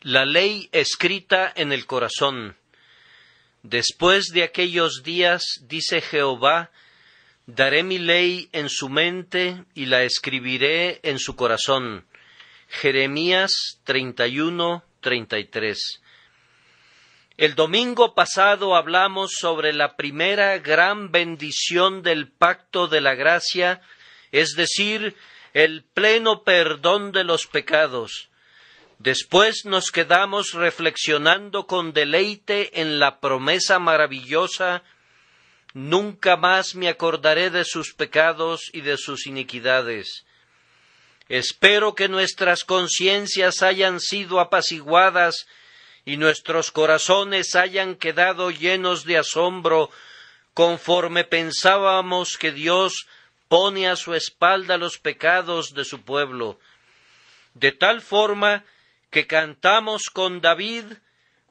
La ley escrita en el corazón. Después de aquellos días, dice Jehová, daré mi ley en su mente y la escribiré en su corazón. Jeremías 31:33. El domingo pasado hablamos sobre la primera gran bendición del pacto de la gracia, es decir, el pleno perdón de los pecados. Después nos quedamos reflexionando con deleite en la promesa maravillosa: nunca más me acordaré de sus pecados y de sus iniquidades. Espero que nuestras conciencias hayan sido apaciguadas y nuestros corazones hayan quedado llenos de asombro conforme pensábamos que Dios pone a su espalda los pecados de su pueblo, de tal forma que cantamos con David: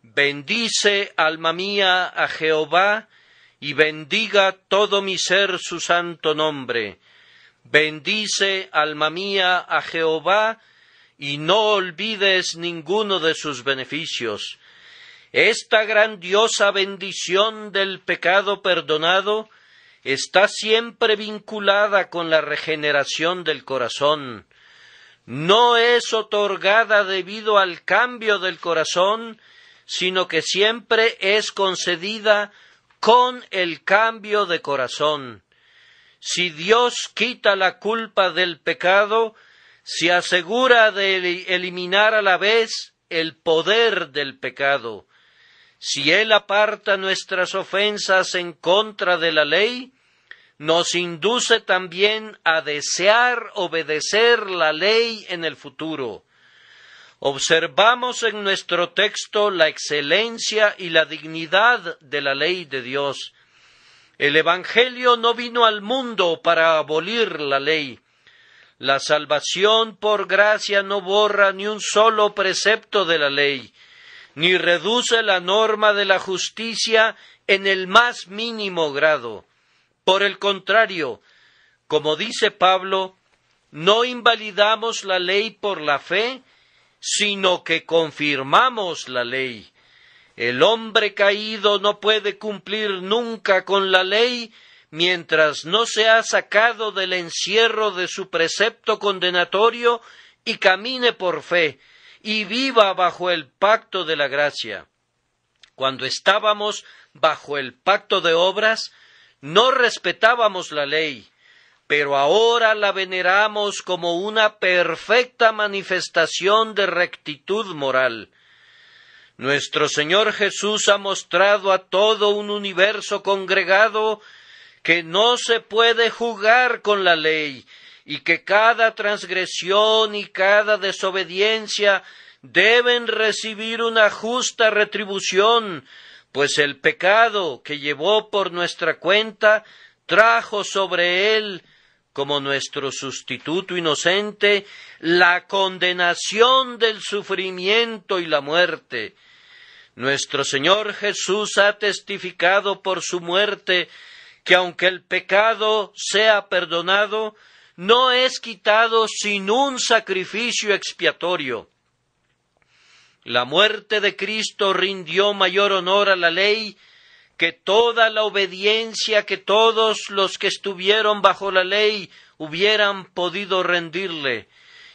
bendice, alma mía, a Jehová, y bendiga todo mi ser su santo nombre. Bendice, alma mía, a Jehová, y no olvides ninguno de sus beneficios. Esta grandiosa bendición del pecado perdonado está siempre vinculada con la regeneración del corazón. No es otorgada debido al cambio del corazón, sino que siempre es concedida con el cambio de corazón. Si Dios quita la culpa del pecado, se asegura de eliminar a la vez el poder del pecado. Si Él aparta nuestras ofensas en contra de la ley, nos induce también a desear obedecer la ley en el futuro. Observamos en nuestro texto la excelencia y la dignidad de la ley de Dios. El Evangelio no vino al mundo para abolir la ley. La salvación por gracia no borra ni un solo precepto de la ley, ni reduce la norma de la justicia en el más mínimo grado. Por el contrario, como dice Pablo, no invalidamos la ley por la fe, sino que confirmamos la ley. El hombre caído no puede cumplir nunca con la ley mientras no se ha sacado del encierro de su precepto condenatorio y camine por fe y viva bajo el pacto de la gracia. Cuando estábamos bajo el pacto de obras, no respetábamos la ley, pero ahora la veneramos como una perfecta manifestación de rectitud moral. Nuestro Señor Jesús ha mostrado a todo un universo congregado que no se puede jugar con la ley y que cada transgresión y cada desobediencia deben recibir una justa retribución, pues el pecado que llevó por nuestra cuenta trajo sobre él, como nuestro sustituto inocente, la condenación del sufrimiento y la muerte. Nuestro Señor Jesús ha testificado por su muerte que aunque el pecado sea perdonado, no es quitado sin un sacrificio expiatorio. La muerte de Cristo rindió mayor honor a la ley que toda la obediencia que todos los que estuvieron bajo la ley hubieran podido rendirle,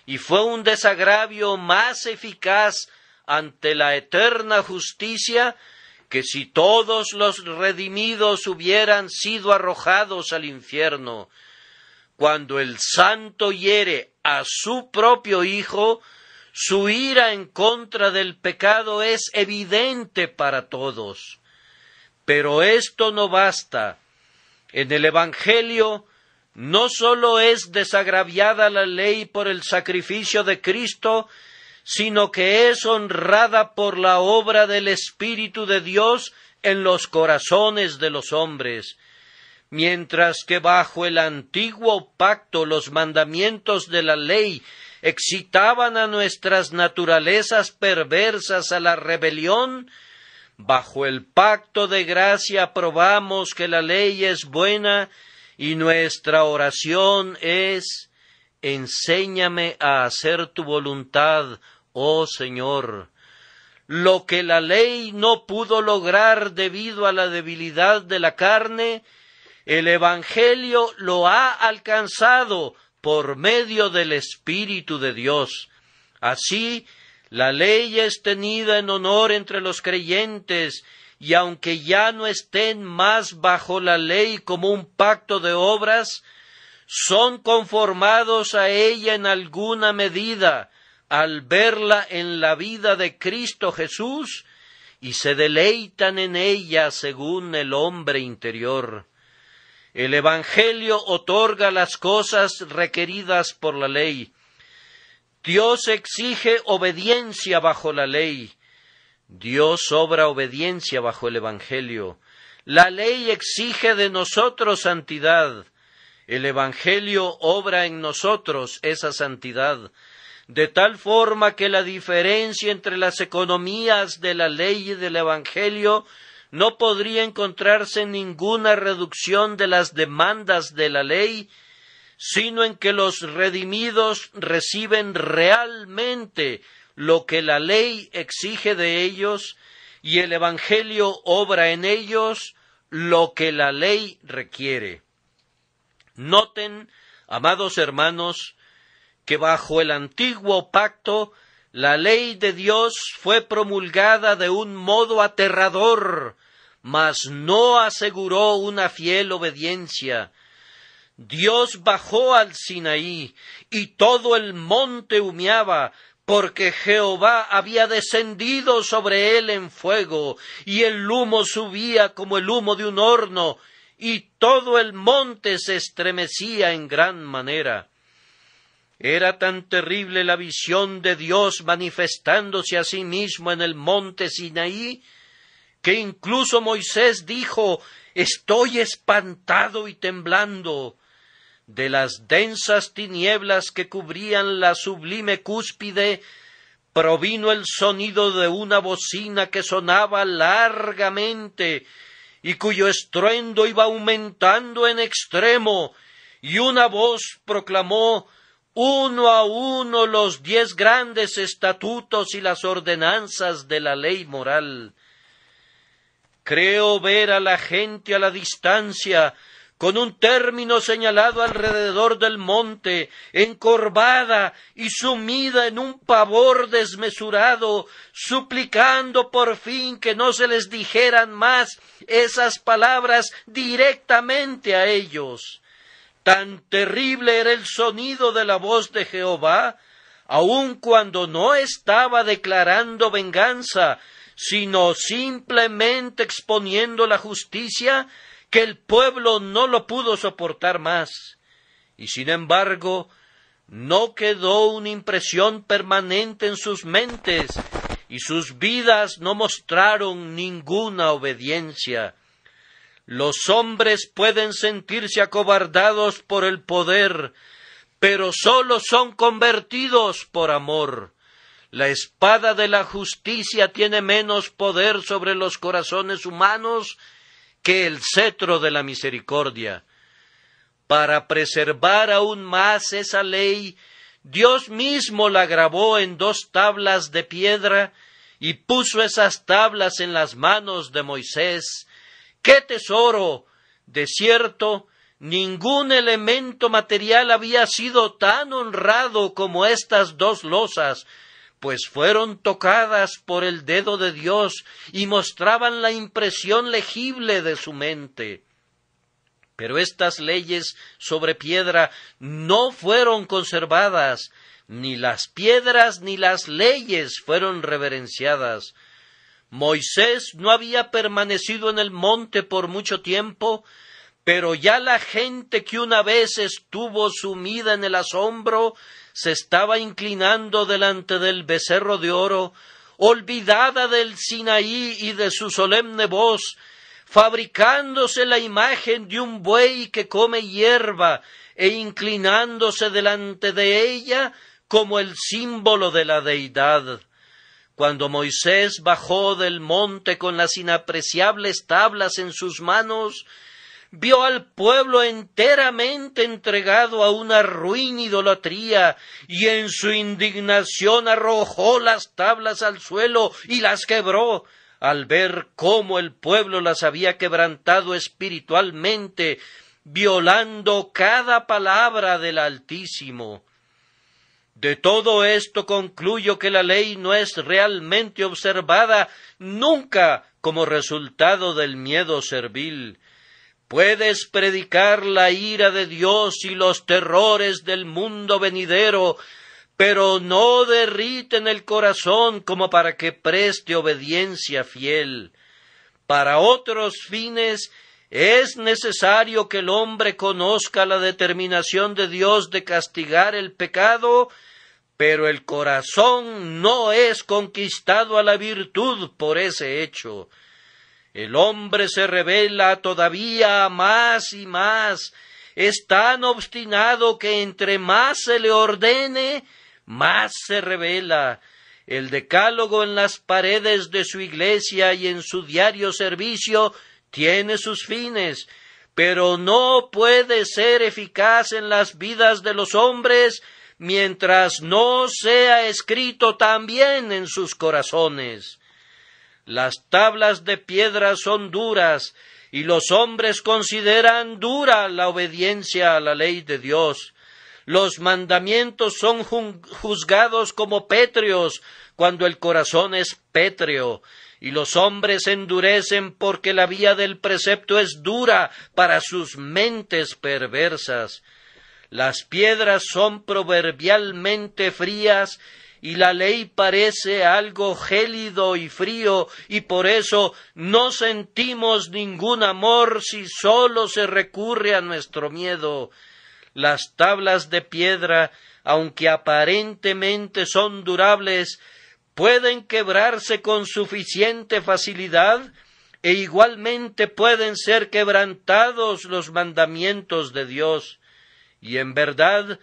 y fue un desagravio más eficaz ante la eterna justicia que si todos los redimidos hubieran sido arrojados al infierno. Cuando el santo hiere a su propio Hijo, su ira en contra del pecado es evidente para todos. Pero esto no basta. En el Evangelio no sólo es desagraviada la ley por el sacrificio de Cristo, sino que es honrada por la obra del Espíritu de Dios en los corazones de los hombres. Mientras que bajo el antiguo pacto los mandamientos de la ley excitaban a nuestras naturalezas perversas a la rebelión, bajo el pacto de gracia probamos que la ley es buena y nuestra oración es: enséñame a hacer tu voluntad, oh Señor. lo que la ley no pudo lograr debido a la debilidad de la carne, el Evangelio lo ha alcanzado por medio del Espíritu de Dios. Así, la ley es tenida en honor entre los creyentes, y aunque ya no estén más bajo la ley como un pacto de obras, son conformados a ella en alguna medida, al verla en la vida de Cristo Jesús, y se deleitan en ella según el hombre interior. El Evangelio otorga las cosas requeridas por la ley. Dios exige obediencia bajo la ley. Dios obra obediencia bajo el Evangelio. La ley exige de nosotros santidad. El Evangelio obra en nosotros esa santidad, de tal forma que la diferencia entre las economías de la ley y del Evangelio no podría encontrarse en ninguna reducción de las demandas de la ley, sino en que los redimidos reciben realmente lo que la ley exige de ellos, y el Evangelio obra en ellos lo que la ley requiere. Noten, amados hermanos, que bajo el antiguo pacto la ley de Dios fue promulgada de un modo aterrador, mas no aseguró una fiel obediencia. Dios bajó al Sinaí, y todo el monte humeaba, porque Jehová había descendido sobre él en fuego, y el humo subía como el humo de un horno, y todo el monte se estremecía en gran manera. Era tan terrible la visión de Dios manifestándose a sí mismo en el monte Sinaí, que incluso Moisés dijo: «Estoy espantado y temblando». De las densas tinieblas que cubrían la sublime cúspide, provino el sonido de una bocina que sonaba largamente, y cuyo estruendo iba aumentando en extremo, y una voz proclamó uno a uno los 10 grandes estatutos y las ordenanzas de la ley moral. Creo ver a la gente a la distancia, con un término señalado alrededor del monte, encorvada y sumida en un pavor desmesurado, suplicando por fin que no se les dijeran más esas palabras directamente a ellos. Tan terrible era el sonido de la voz de Jehová, aun cuando no estaba declarando venganza, sino simplemente exponiendo la justicia, que el pueblo no lo pudo soportar más. Y sin embargo, no quedó una impresión permanente en sus mentes, y sus vidas no mostraron ninguna obediencia. Los hombres pueden sentirse acobardados por el poder, pero sólo son convertidos por amor. La espada de la justicia tiene menos poder sobre los corazones humanos que el cetro de la misericordia. Para preservar aún más esa ley, Dios mismo la grabó en 2 tablas de piedra y puso esas tablas en las manos de Moisés. ¡Qué tesoro! De cierto, ningún elemento material había sido tan honrado como estas 2 losas, pues fueron tocadas por el dedo de Dios y mostraban la impresión legible de su mente. Pero estas leyes sobre piedra no fueron conservadas, ni las piedras ni las leyes fueron reverenciadas. Moisés no había permanecido en el monte por mucho tiempo, pero ya la gente que una vez estuvo sumida en el asombro se estaba inclinando delante del becerro de oro, olvidada del Sinaí y de su solemne voz, fabricándose la imagen de un buey que come hierba e inclinándose delante de ella como el símbolo de la deidad. Cuando Moisés bajó del monte con las inapreciables tablas en sus manos, vio al pueblo enteramente entregado a una ruin idolatría, y en su indignación arrojó las tablas al suelo y las quebró, al ver cómo el pueblo las había quebrantado espiritualmente, violando cada palabra del Altísimo. De todo esto concluyo que la ley no es realmente observada nunca como resultado del miedo servil. Puedes predicar la ira de Dios y los terrores del mundo venidero, pero no derriten el corazón como para que preste obediencia fiel. Para otros fines es necesario que el hombre conozca la determinación de Dios de castigar el pecado, pero el corazón no es conquistado a la virtud por ese hecho. El hombre se revela todavía más y más, es tan obstinado que entre más se le ordene, más se revela. El decálogo en las paredes de su iglesia y en su diario servicio tiene sus fines, pero no puede ser eficaz en las vidas de los hombres mientras no sea escrito también en sus corazones. Las tablas de piedra son duras, y los hombres consideran dura la obediencia a la ley de Dios. Los mandamientos son juzgados como pétreos, cuando el corazón es pétreo, y los hombres endurecen porque la vía del precepto es dura para sus mentes perversas. Las piedras son proverbialmente frías, y la ley parece algo gélido y frío, y por eso no sentimos ningún amor si sólo se recurre a nuestro miedo. Las tablas de piedra, aunque aparentemente son durables, pueden quebrarse con suficiente facilidad, e igualmente pueden ser quebrantados los mandamientos de Dios. Y en verdad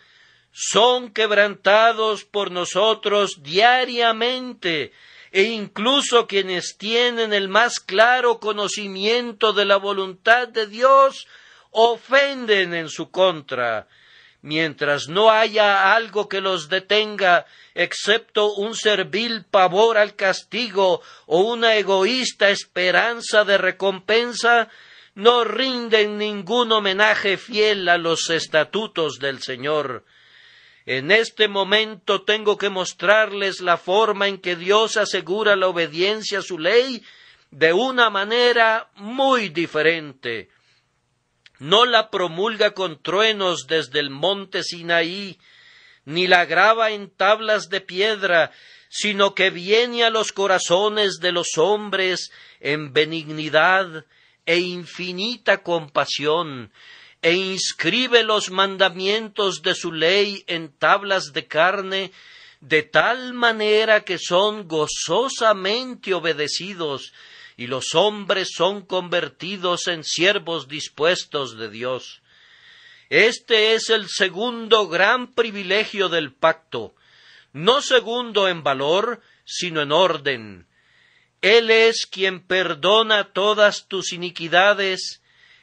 son quebrantados por nosotros diariamente, e incluso quienes tienen el más claro conocimiento de la voluntad de Dios ofenden en su contra. Mientras no haya algo que los detenga, excepto un servil pavor al castigo o una egoísta esperanza de recompensa, no rinden ningún homenaje fiel a los estatutos del Señor. En este momento tengo que mostrarles la forma en que Dios asegura la obediencia a su ley de una manera muy diferente. No la promulga con truenos desde el monte Sinaí, ni la graba en tablas de piedra, sino que viene a los corazones de los hombres en benignidad e infinita compasión, e inscribe los mandamientos de su ley en tablas de carne, de tal manera que son gozosamente obedecidos, y los hombres son convertidos en siervos dispuestos de Dios. Este es el segundo gran privilegio del pacto, no segundo en valor, sino en orden. Él es quien perdona todas tus iniquidades,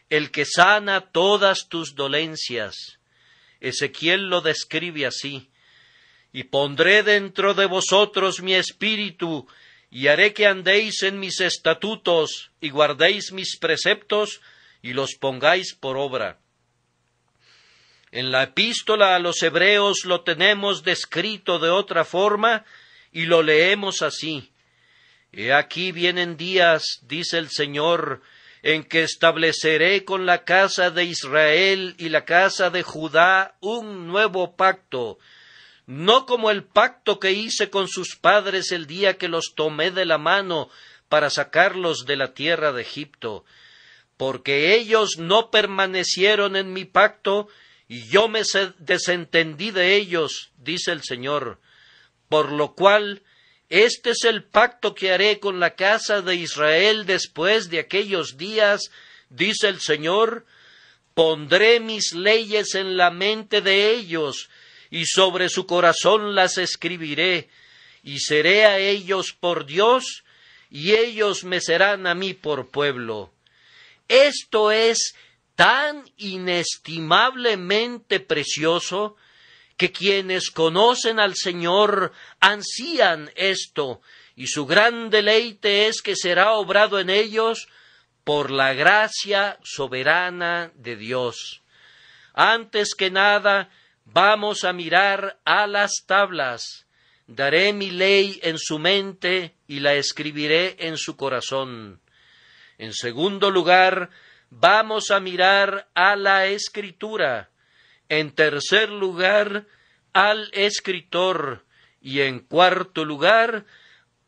el que sana todas tus dolencias. Ezequiel lo describe así: y pondré dentro de vosotros mi espíritu, y haré que andéis en mis estatutos, y guardéis mis preceptos, y los pongáis por obra. En la epístola a los Hebreos lo tenemos descrito de otra forma, y lo leemos así: He aquí vienen días, dice el Señor, en que estableceré con la casa de Israel y la casa de Judá un nuevo pacto, no como el pacto que hice con sus padres el día que los tomé de la mano para sacarlos de la tierra de Egipto, porque ellos no permanecieron en mi pacto, y yo me desentendí de ellos, dice el Señor, por lo cual este es el pacto que haré con la casa de Israel después de aquellos días, dice el Señor: pondré mis leyes en la mente de ellos, y sobre su corazón las escribiré, y seré a ellos por Dios, y ellos me serán a mí por pueblo. Esto es tan inestimablemente precioso, que quienes conocen al Señor ansían esto, y su gran deleite es que será obrado en ellos por la gracia soberana de Dios. Antes que nada, vamos a mirar a las tablas. Daré mi ley en su mente y la escribiré en su corazón. En segundo lugar, vamos a mirar a la Escritura. En tercer lugar, al escritor. Y en cuarto lugar,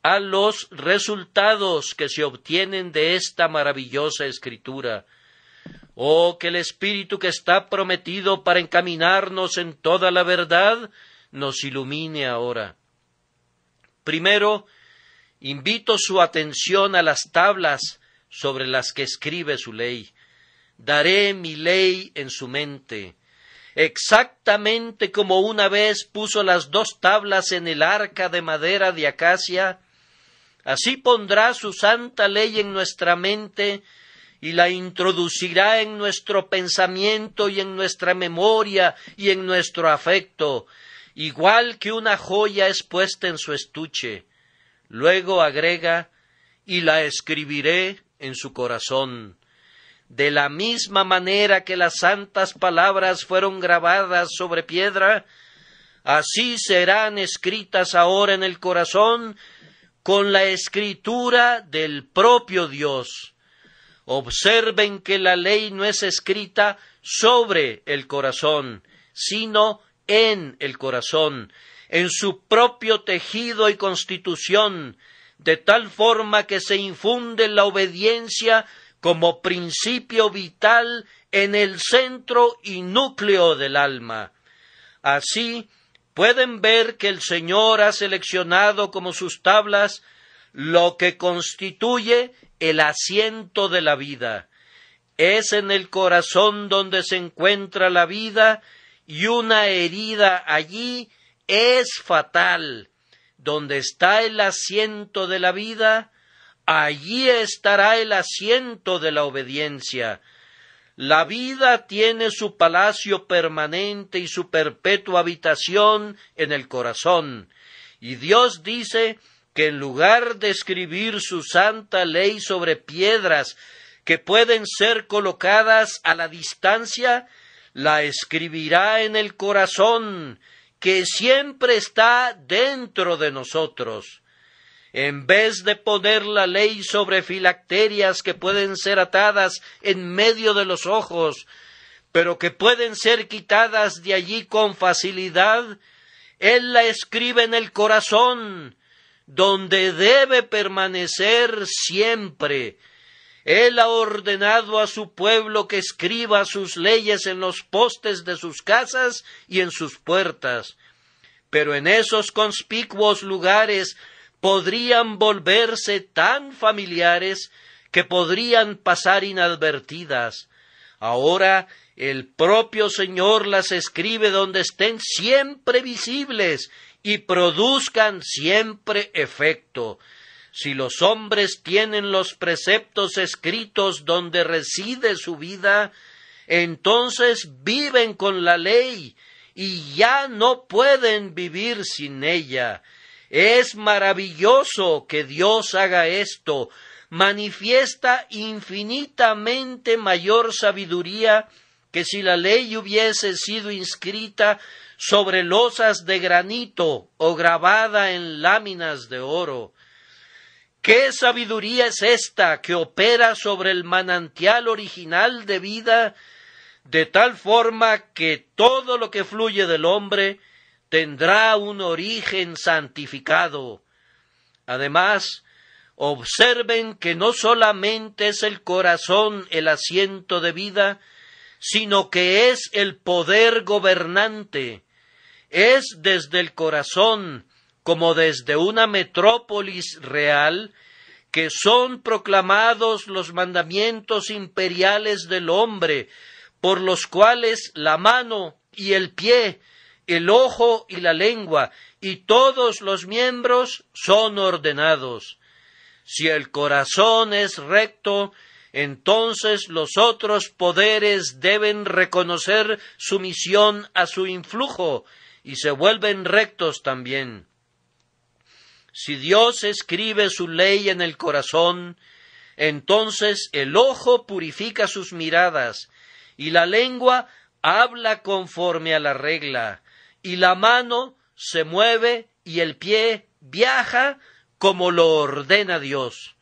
a los resultados que se obtienen de esta maravillosa Escritura. Oh, que el Espíritu que está prometido para encaminarnos en toda la verdad nos ilumine ahora. Primero, invito su atención a las tablas sobre las que escribe su ley. Daré mi ley en su mente. Exactamente como una vez puso las 2 tablas en el arca de madera de acacia, así pondrá su santa ley en nuestra mente y la introducirá en nuestro pensamiento y en nuestra memoria y en nuestro afecto, igual que una joya es puesta en su estuche. Luego agrega, y la escribiré en su corazón. De la misma manera que las santas palabras fueron grabadas sobre piedra, así serán escritas ahora en el corazón con la escritura del propio Dios. Observen que la ley no es escrita sobre el corazón, sino en el corazón, en su propio tejido y constitución, de tal forma que se infunde la obediencia como principio vital en el centro y núcleo del alma. Así, pueden ver que el Señor ha seleccionado como sus tablas lo que constituye el asiento de la vida. Es en el corazón donde se encuentra la vida, y una herida allí es fatal. Donde está el asiento de la vida, allí estará el asiento de la obediencia. La vida tiene su palacio permanente y su perpetua habitación en el corazón, y Dios dice que en lugar de escribir su santa ley sobre piedras que pueden ser colocadas a la distancia, la escribirá en el corazón, que siempre está dentro de nosotros. En vez de poner la ley sobre filacterias que pueden ser atadas en medio de los ojos, pero que pueden ser quitadas de allí con facilidad, Él la escribe en el corazón, donde debe permanecer siempre. Él ha ordenado a su pueblo que escriba sus leyes en los postes de sus casas y en sus puertas, pero en esos conspicuos lugares podrían volverse tan familiares que podrían pasar inadvertidas. Ahora el propio Señor las escribe donde estén siempre visibles y produzcan siempre efecto. Si los hombres tienen los preceptos escritos donde reside su vida, entonces viven con la ley y ya no pueden vivir sin ella. Es maravilloso que Dios haga esto. Manifiesta infinitamente mayor sabiduría que si la ley hubiese sido inscrita sobre losas de granito o grabada en láminas de oro. ¿Qué sabiduría es esta que opera sobre el manantial original de vida, de tal forma que todo lo que fluye del hombre tendrá un origen santificado? Además, observen que no solamente es el corazón el asiento de vida, sino que es el poder gobernante. Es desde el corazón, como desde una metrópolis real, que son proclamados los mandamientos imperiales del hombre, por los cuales la mano y el pie, el ojo y la lengua, y todos los miembros son ordenados. Si el corazón es recto, entonces los otros poderes deben reconocer su misión a su influjo y se vuelven rectos también. Si Dios escribe su ley en el corazón, entonces el ojo purifica sus miradas, y la lengua habla conforme a la regla, y la mano se mueve y el pie viaja como lo ordena Dios.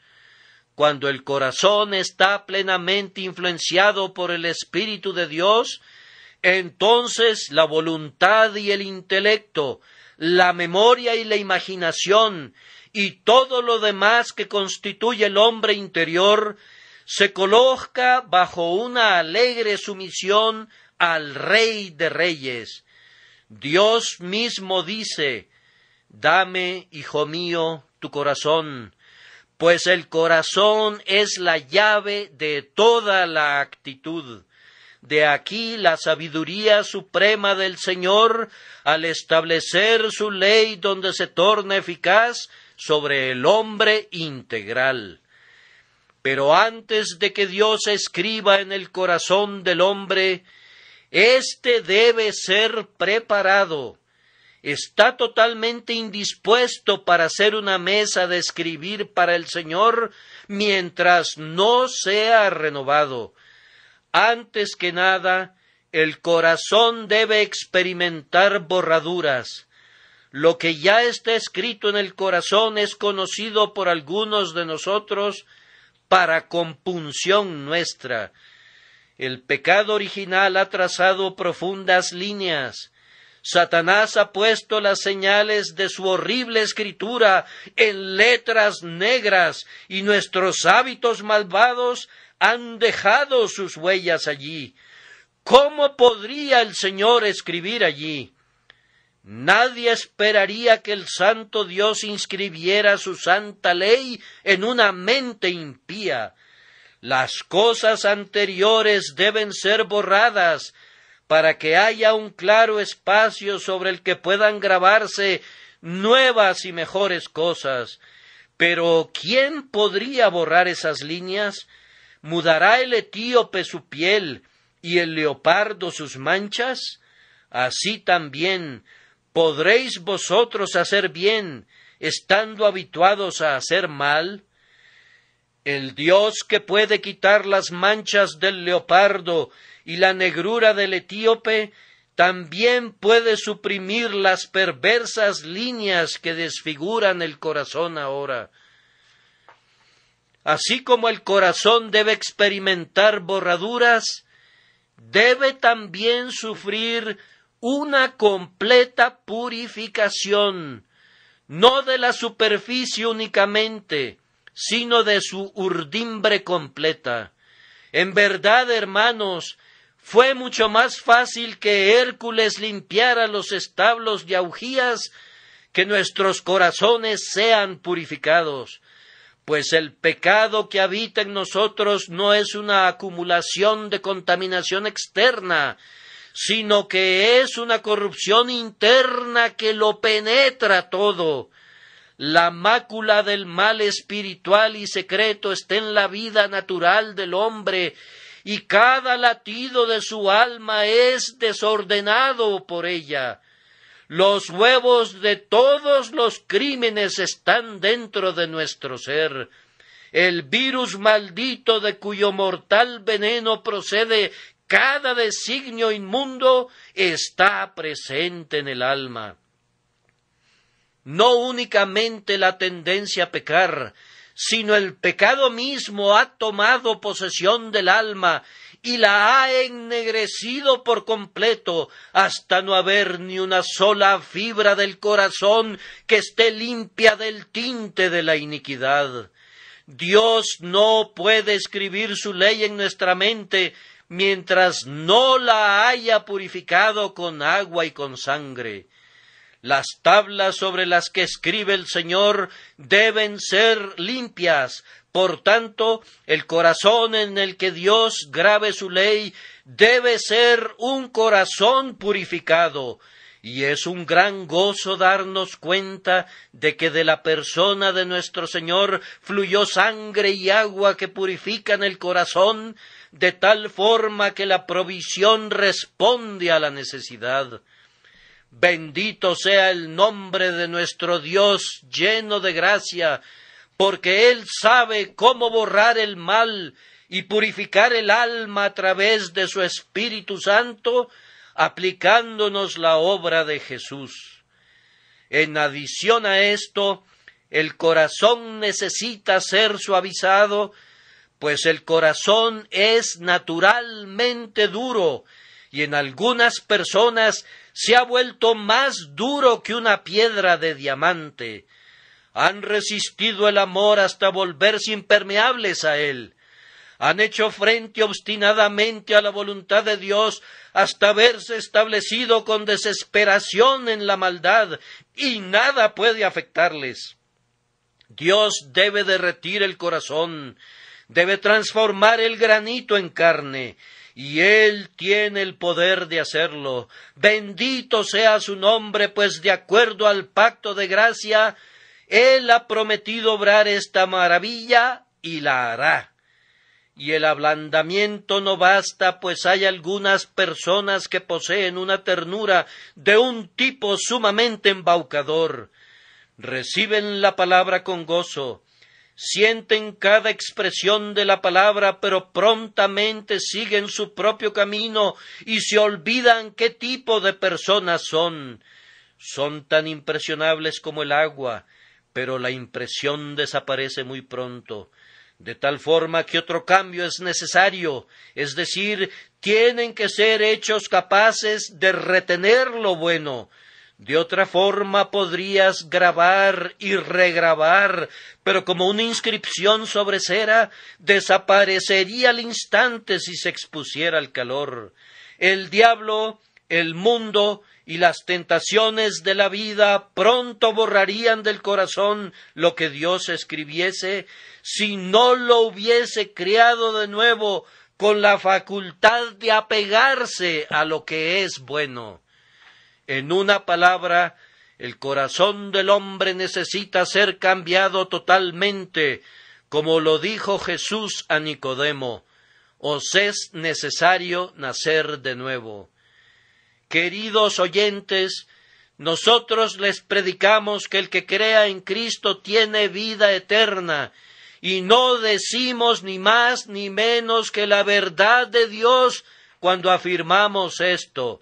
Cuando el corazón está plenamente influenciado por el Espíritu de Dios, entonces la voluntad y el intelecto, la memoria y la imaginación, y todo lo demás que constituye el hombre interior, se coloca bajo una alegre sumisión al Rey de Reyes. Dios mismo dice: «Dame, hijo mío, tu corazón, pues el corazón es la llave de toda la actitud». De aquí la sabiduría suprema del Señor al establecer su ley donde se torna eficaz sobre el hombre integral. Pero antes de que Dios escriba en el corazón del hombre, éste debe ser preparado. Está totalmente indispuesto para hacer una mesa de escribir para el Señor mientras no sea renovado. Antes que nada, el corazón debe experimentar borraduras. Lo que ya está escrito en el corazón es conocido por algunos de nosotros para compunción nuestra. El pecado original ha trazado profundas líneas. Satanás ha puesto las señales de su horrible escritura en letras negras, y nuestros hábitos malvados han dejado sus huellas allí. ¿Cómo podría el Señor escribir allí? Nadie esperaría que el santo Dios inscribiera su santa ley en una mente impía. Las cosas anteriores deben ser borradas para que haya un claro espacio sobre el que puedan grabarse nuevas y mejores cosas. Pero ¿quién podría borrar esas líneas? ¿Mudará el etíope su piel y el leopardo sus manchas? Así también ¿podréis vosotros hacer bien, estando habituados a hacer mal? El Dios que puede quitar las manchas del leopardo y la negrura del etíope, también puede suprimir las perversas líneas que desfiguran el corazón ahora. Así como el corazón debe experimentar borraduras, debe también sufrir una completa purificación, no de la superficie únicamente, sino de su urdimbre completa. En verdad, hermanos, fue mucho más fácil que Hércules limpiara los establos de Augías que nuestros corazones sean purificados, pues el pecado que habita en nosotros no es una acumulación de contaminación externa, sino que es una corrupción interna que lo penetra todo. La mácula del mal espiritual y secreto está en la vida natural del hombre, y cada latido de su alma es desordenado por ella. Los huevos de todos los crímenes están dentro de nuestro ser. El virus maldito de cuyo mortal veneno procede cada designio inmundo está presente en el alma. No únicamente la tendencia a pecar, sino el pecado mismo ha tomado posesión del alma y la ha ennegrecido por completo, hasta no haber ni una sola fibra del corazón que esté limpia del tinte de la iniquidad. Dios no puede escribir su ley en nuestra mente mientras no la haya purificado con agua y con sangre. Las tablas sobre las que escribe el Señor deben ser limpias. Por tanto, el corazón en el que Dios grabe su ley debe ser un corazón purificado, y es un gran gozo darnos cuenta de que de la persona de nuestro Señor fluyó sangre y agua que purifican el corazón, de tal forma que la provisión responde a la necesidad. Bendito sea el nombre de nuestro Dios lleno de gracia, porque Él sabe cómo borrar el mal y purificar el alma a través de su Espíritu Santo, aplicándonos la obra de Jesús. En adición a esto, el corazón necesita ser suavizado, pues el corazón es naturalmente duro, y en algunas personas se ha vuelto más duro que una piedra de diamante. Han resistido el amor hasta volverse impermeables a él. Han hecho frente obstinadamente a la voluntad de Dios hasta verse establecido con desesperación en la maldad, y nada puede afectarles. Dios debe derretir el corazón, debe transformar el granito en carne, y Él tiene el poder de hacerlo. Bendito sea su nombre, pues de acuerdo al pacto de gracia, Él ha prometido obrar esta maravilla y la hará. Y el ablandamiento no basta, pues hay algunas personas que poseen una ternura de un tipo sumamente embaucador. Reciben la palabra con gozo, sienten cada expresión de la palabra, pero prontamente siguen su propio camino y se olvidan qué tipo de personas son. Son tan impresionables como el agua, pero la impresión desaparece muy pronto. De tal forma que otro cambio es necesario, es decir, tienen que ser hechos capaces de retener lo bueno. De otra forma podrías grabar y regrabar, pero como una inscripción sobre cera, desaparecería al instante si se expusiera al calor. El diablo, el mundo y las tentaciones de la vida pronto borrarían del corazón lo que Dios escribiese, si no lo hubiese creado de nuevo con la facultad de apegarse a lo que es bueno. En una palabra, el corazón del hombre necesita ser cambiado totalmente, como lo dijo Jesús a Nicodemo: os es necesario nacer de nuevo. Queridos oyentes, nosotros les predicamos que el que crea en Cristo tiene vida eterna, y no decimos ni más ni menos que la verdad de Dios cuando afirmamos esto.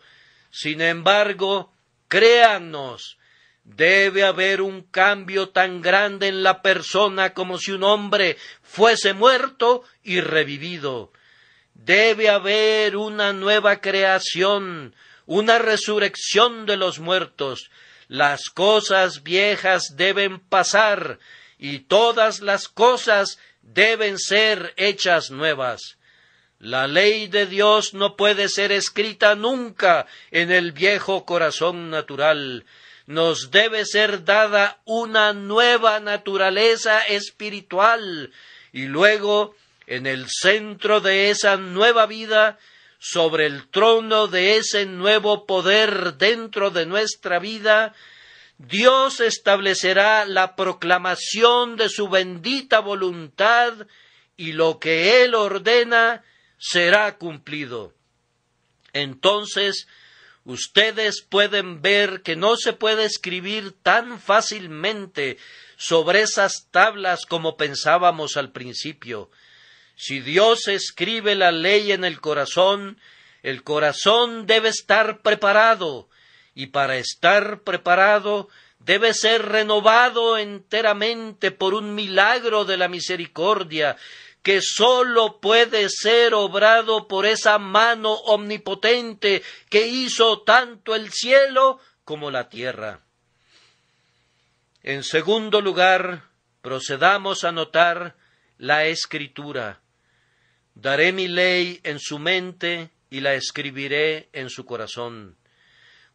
Sin embargo, créannos, debe haber un cambio tan grande en la persona como si un hombre fuese muerto y revivido. Debe haber una nueva creación, una resurrección de los muertos. Las cosas viejas deben pasar y todas las cosas deben ser hechas nuevas. La ley de Dios no puede ser escrita nunca en el viejo corazón natural. Nos debe ser dada una nueva naturaleza espiritual, y luego, en el centro de esa nueva vida, sobre el trono de ese nuevo poder dentro de nuestra vida, Dios establecerá la proclamación de su bendita voluntad, y lo que Él ordena será cumplido. Entonces, ustedes pueden ver que no se puede escribir tan fácilmente sobre esas tablas como pensábamos al principio. Si Dios escribe la ley en el corazón debe estar preparado, y para estar preparado debe ser renovado enteramente por un milagro de la misericordia, que sólo puede ser obrado por esa mano omnipotente que hizo tanto el cielo como la tierra. En segundo lugar, procedamos a notar la Escritura. Daré mi ley en su mente y la escribiré en su corazón.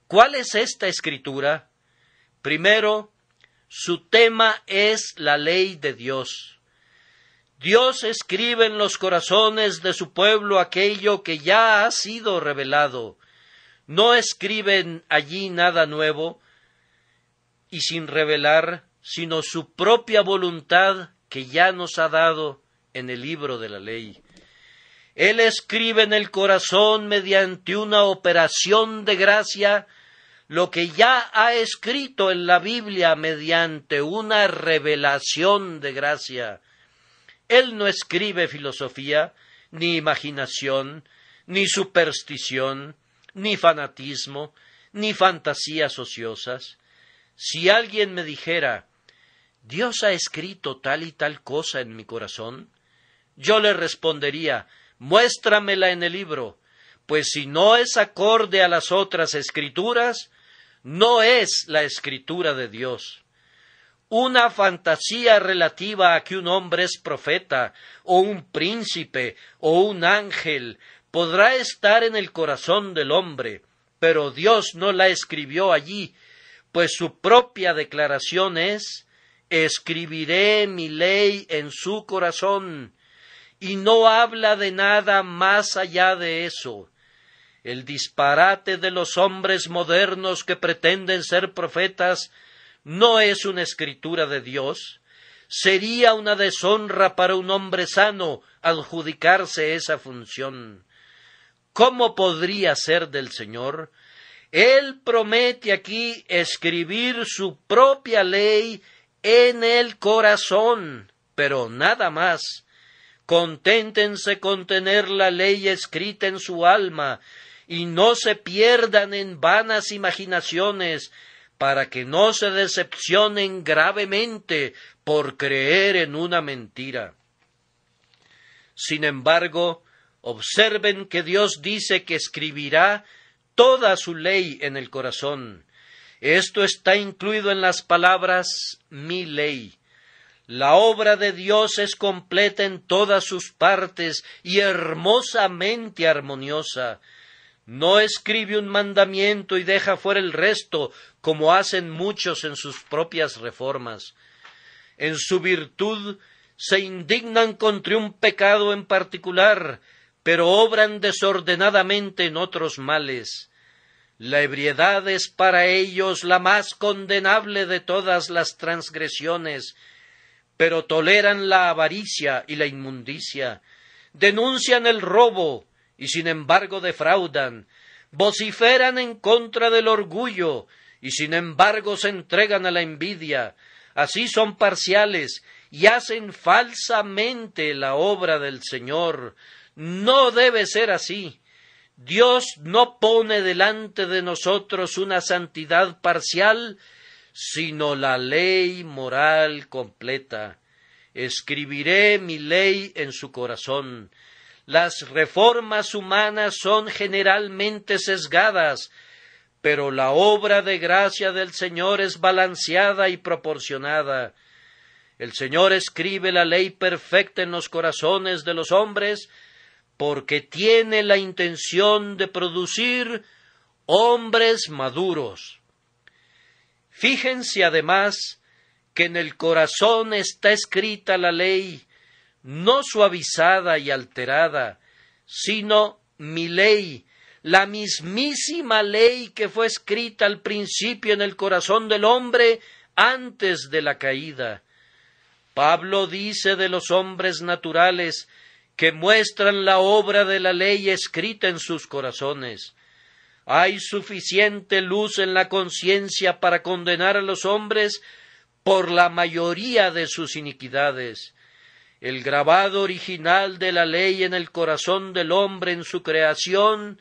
¿Cuál es esta Escritura? Primero, su tema es la ley de Dios. Dios escribe en los corazones de su pueblo aquello que ya ha sido revelado. No escriben allí nada nuevo y sin revelar, sino su propia voluntad que ya nos ha dado en el libro de la ley. Él escribe en el corazón mediante una operación de gracia lo que ya ha escrito en la Biblia mediante una revelación de gracia. Él no escribe filosofía, ni imaginación, ni superstición, ni fanatismo, ni fantasías ociosas. Si alguien me dijera, Dios ha escrito tal y tal cosa en mi corazón, yo le respondería, muéstramela en el libro, pues si no es acorde a las otras escrituras, no es la escritura de Dios. Una fantasía relativa a que un hombre es profeta, o un príncipe, o un ángel, podrá estar en el corazón del hombre, pero Dios no la escribió allí, pues su propia declaración es, escribiré mi ley en su corazón, y no habla de nada más allá de eso. El disparate de los hombres modernos que pretenden ser profetas no es una escritura de Dios. Sería una deshonra para un hombre sano adjudicarse esa función. ¿Cómo podría ser del Señor? Él promete aquí escribir su propia ley en el corazón, pero nada más. Conténtense con tener la ley escrita en su alma, y no se pierdan en vanas imaginaciones, para que no se decepcionen gravemente por creer en una mentira. Sin embargo, observen que Dios dice que escribirá toda su ley en el corazón. Esto está incluido en las palabras mi ley. La obra de Dios es completa en todas sus partes y hermosamente armoniosa. No escribe un mandamiento y deja fuera el resto, como hacen muchos en sus propias reformas. En su virtud se indignan contra un pecado en particular, pero obran desordenadamente en otros males. La ebriedad es para ellos la más condenable de todas las transgresiones, pero toleran la avaricia y la inmundicia, denuncian el robo y sin embargo defraudan, vociferan en contra del orgullo y sin embargo se entregan a la envidia. Así son parciales y hacen falsamente la obra del Señor. No debe ser así. Dios no pone delante de nosotros una santidad parcial, sino la ley moral completa. Escribiré mi ley en su corazón. Las reformas humanas son generalmente sesgadas, pero la obra de gracia del Señor es balanceada y proporcionada. El Señor escribe la ley perfecta en los corazones de los hombres, porque tiene la intención de producir hombres maduros. Fíjense además que en el corazón está escrita la ley, no suavizada y alterada, sino mi ley, la mismísima ley que fue escrita al principio en el corazón del hombre antes de la caída. Pablo dice de los hombres naturales que muestran la obra de la ley escrita en sus corazones. Hay suficiente luz en la conciencia para condenar a los hombres por la mayoría de sus iniquidades. El grabado original de la ley en el corazón del hombre en su creación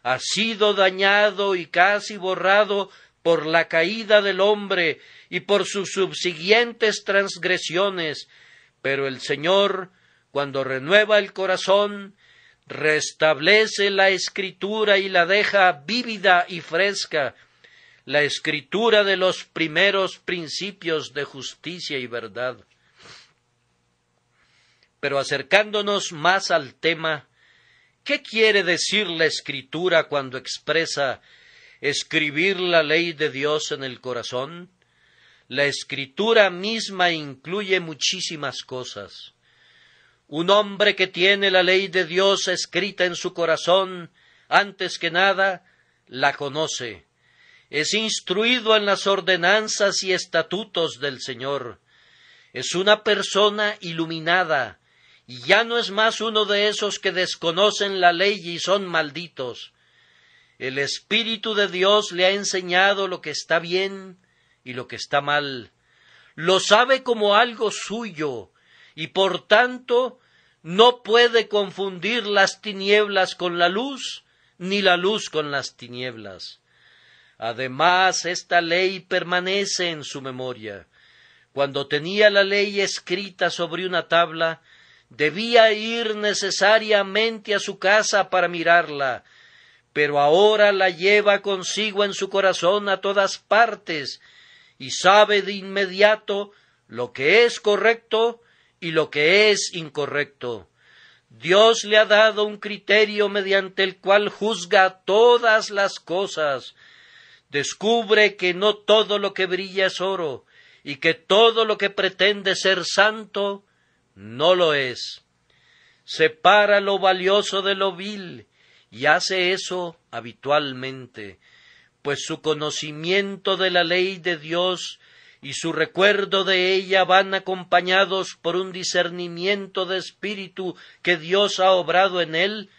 ha sido dañado y casi borrado por la caída del hombre y por sus subsiguientes transgresiones, pero el Señor, cuando renueva el corazón, restablece la escritura y la deja vívida y fresca, la escritura de los primeros principios de justicia y verdad. Pero acercándonos más al tema, ¿qué quiere decir la escritura cuando expresa escribir la ley de Dios en el corazón? La escritura misma incluye muchísimas cosas. Un hombre que tiene la ley de Dios escrita en su corazón, antes que nada, la conoce, es instruido en las ordenanzas y estatutos del Señor, es una persona iluminada, y ya no es más uno de esos que desconocen la ley y son malditos. El Espíritu de Dios le ha enseñado lo que está bien y lo que está mal. Lo sabe como algo suyo, y por tanto no puede confundir las tinieblas con la luz, ni la luz con las tinieblas. Además, esta ley permanece en su memoria. Cuando tenía la ley escrita sobre una tabla, debía ir necesariamente a su casa para mirarla, pero ahora la lleva consigo en su corazón a todas partes, y sabe de inmediato lo que es correcto y lo que es incorrecto. Dios le ha dado un criterio mediante el cual juzga todas las cosas. Descubre que no todo lo que brilla es oro, y que todo lo que pretende ser santo no lo es. Separa lo valioso de lo vil, y hace eso habitualmente, pues su conocimiento de la ley de Dios y su recuerdo de ella van acompañados por un discernimiento de espíritu que Dios ha obrado en él,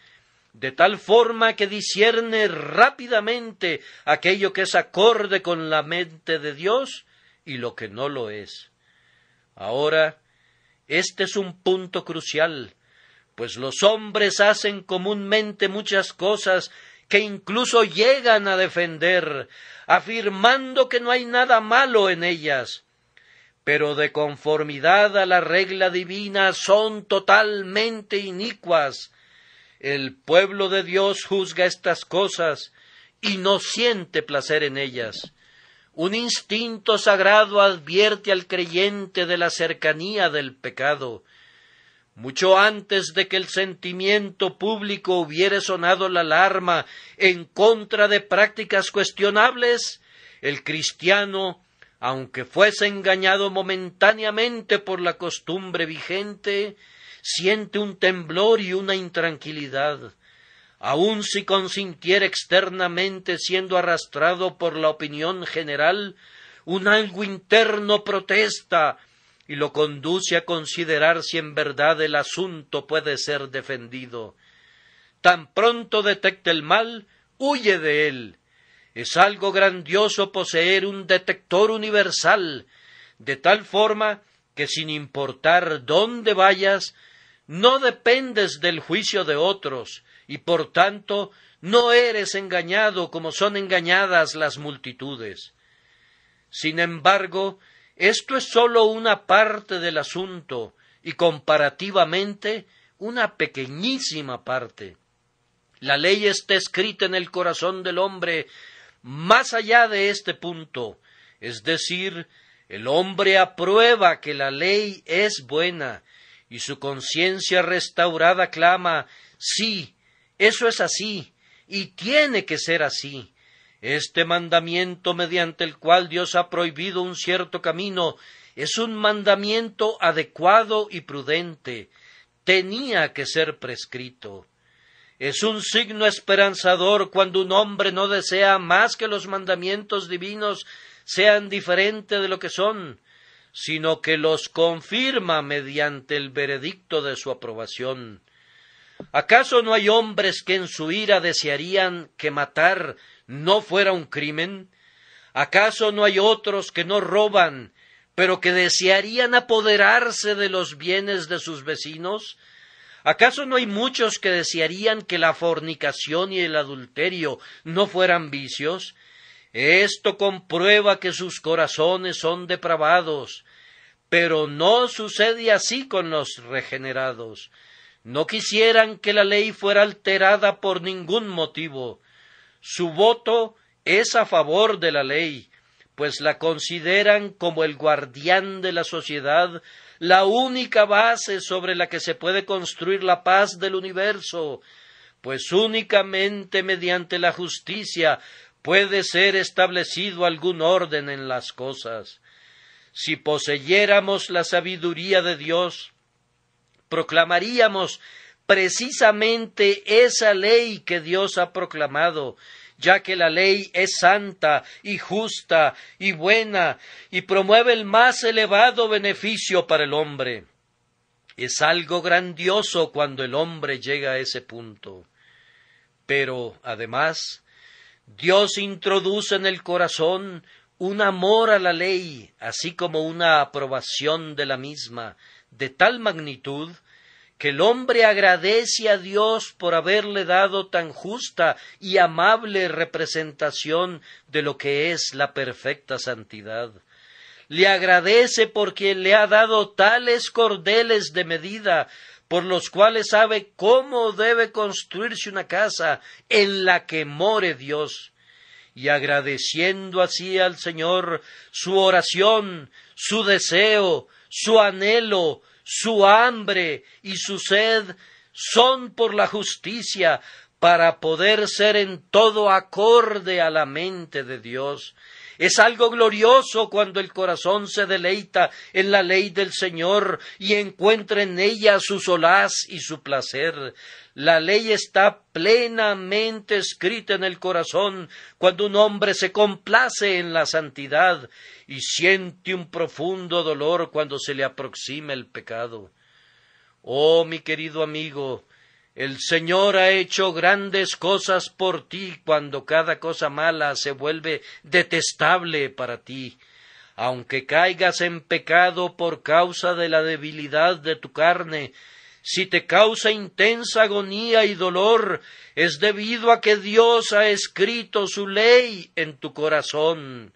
de tal forma que discierne rápidamente aquello que es acorde con la mente de Dios y lo que no lo es. Ahora, este es un punto crucial, pues los hombres hacen comúnmente muchas cosas que incluso llegan a defender, afirmando que no hay nada malo en ellas, pero de conformidad a la regla divina son totalmente inicuas. El pueblo de Dios juzga estas cosas y no siente placer en ellas. Un instinto sagrado advierte al creyente de la cercanía del pecado. Mucho antes de que el sentimiento público hubiere sonado la alarma en contra de prácticas cuestionables, el cristiano, aunque fuese engañado momentáneamente por la costumbre vigente, siente un temblor y una intranquilidad. Aun si consintiera externamente siendo arrastrado por la opinión general, un algo interno protesta y lo conduce a considerar si en verdad el asunto puede ser defendido. Tan pronto detecta el mal, huye de él. Es algo grandioso poseer un detector universal, de tal forma que sin importar dónde vayas, no dependes del juicio de otros, y por tanto no eres engañado como son engañadas las multitudes. Sin embargo, esto es sólo una parte del asunto, y comparativamente una pequeñísima parte. La ley está escrita en el corazón del hombre más allá de este punto, es decir, el hombre aprueba que la ley es buena, y su conciencia restaurada clama, sí, eso es así, y tiene que ser así. Este mandamiento mediante el cual Dios ha prohibido un cierto camino es un mandamiento adecuado y prudente, tenía que ser prescrito. Es un signo esperanzador cuando un hombre no desea más que los mandamientos divinos sean diferentes de lo que son, sino que los confirma mediante el veredicto de su aprobación. ¿Acaso no hay hombres que en su ira desearían que matar no fuera un crimen? ¿Acaso no hay otros que no roban, pero que desearían apoderarse de los bienes de sus vecinos? ¿Acaso no hay muchos que desearían que la fornicación y el adulterio no fueran vicios? Esto comprueba que sus corazones son depravados, pero no sucede así con los regenerados. No quisieran que la ley fuera alterada por ningún motivo. Su voto es a favor de la ley, pues la consideran como el guardián de la sociedad, la única base sobre la que se puede construir la paz del universo, pues únicamente mediante la justicia puede ser establecido algún orden en las cosas. Si poseyéramos la sabiduría de Dios, proclamaríamos precisamente esa ley que Dios ha proclamado, ya que la ley es santa y justa y buena y promueve el más elevado beneficio para el hombre. Es algo grandioso cuando el hombre llega a ese punto. Pero, además, Dios introduce en el corazón un amor a la ley, así como una aprobación de la misma, de tal magnitud que el hombre agradece a Dios por haberle dado tan justa y amable representación de lo que es la perfecta santidad. Le agradece porque le ha dado tales cordeles de medida por los cuales sabe cómo debe construirse una casa en la que more Dios. Y agradeciendo así al Señor, su oración, su deseo, su anhelo, su hambre y su sed son por la justicia, para poder ser en todo acorde a la mente de Dios. Es algo glorioso cuando el corazón se deleita en la ley del Señor y encuentra en ella su solaz y su placer. La ley está plenamente escrita en el corazón cuando un hombre se complace en la santidad y siente un profundo dolor cuando se le aproxima el pecado. Oh, mi querido amigo, el Señor ha hecho grandes cosas por ti cuando cada cosa mala se vuelve detestable para ti. Aunque caigas en pecado por causa de la debilidad de tu carne, si te causa intensa agonía y dolor, es debido a que Dios ha escrito su ley en tu corazón.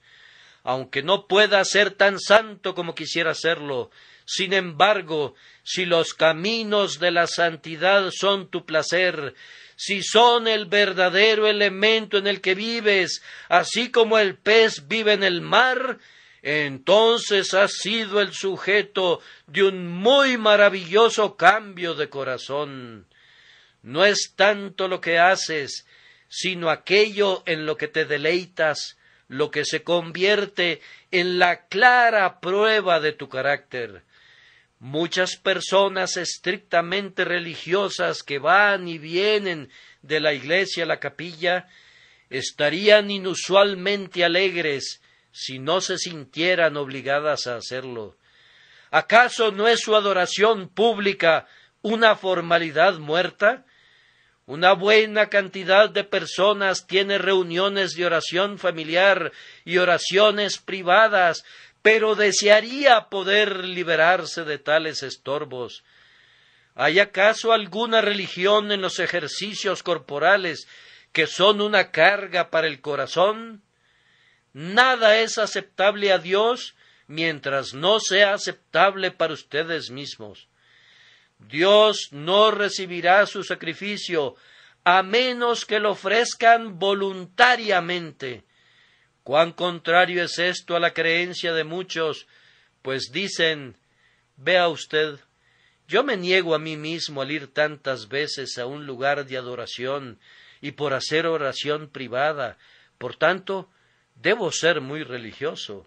Aunque no puedas ser tan santo como quisiera serlo, sin embargo, si los caminos de la santidad son tu placer, si son el verdadero elemento en el que vives, así como el pez vive en el mar, entonces has sido el sujeto de un muy maravilloso cambio de corazón. No es tanto lo que haces, sino aquello en lo que te deleitas, lo que se convierte en la clara prueba de tu carácter. Muchas personas estrictamente religiosas que van y vienen de la iglesia a la capilla estarían inusualmente alegres si no se sintieran obligadas a hacerlo. ¿Acaso no es su adoración pública una formalidad muerta? Una buena cantidad de personas tiene reuniones de oración familiar y oraciones privadas, pero desearía poder liberarse de tales estorbos. ¿Hay acaso alguna religión en los ejercicios corporales que son una carga para el corazón? Nada es aceptable a Dios mientras no sea aceptable para ustedes mismos. Dios no recibirá su sacrificio a menos que lo ofrezcan voluntariamente. Cuán contrario es esto a la creencia de muchos, pues dicen: vea usted, yo me niego a mí mismo al ir tantas veces a un lugar de adoración y por hacer oración privada, por tanto, debo ser muy religioso.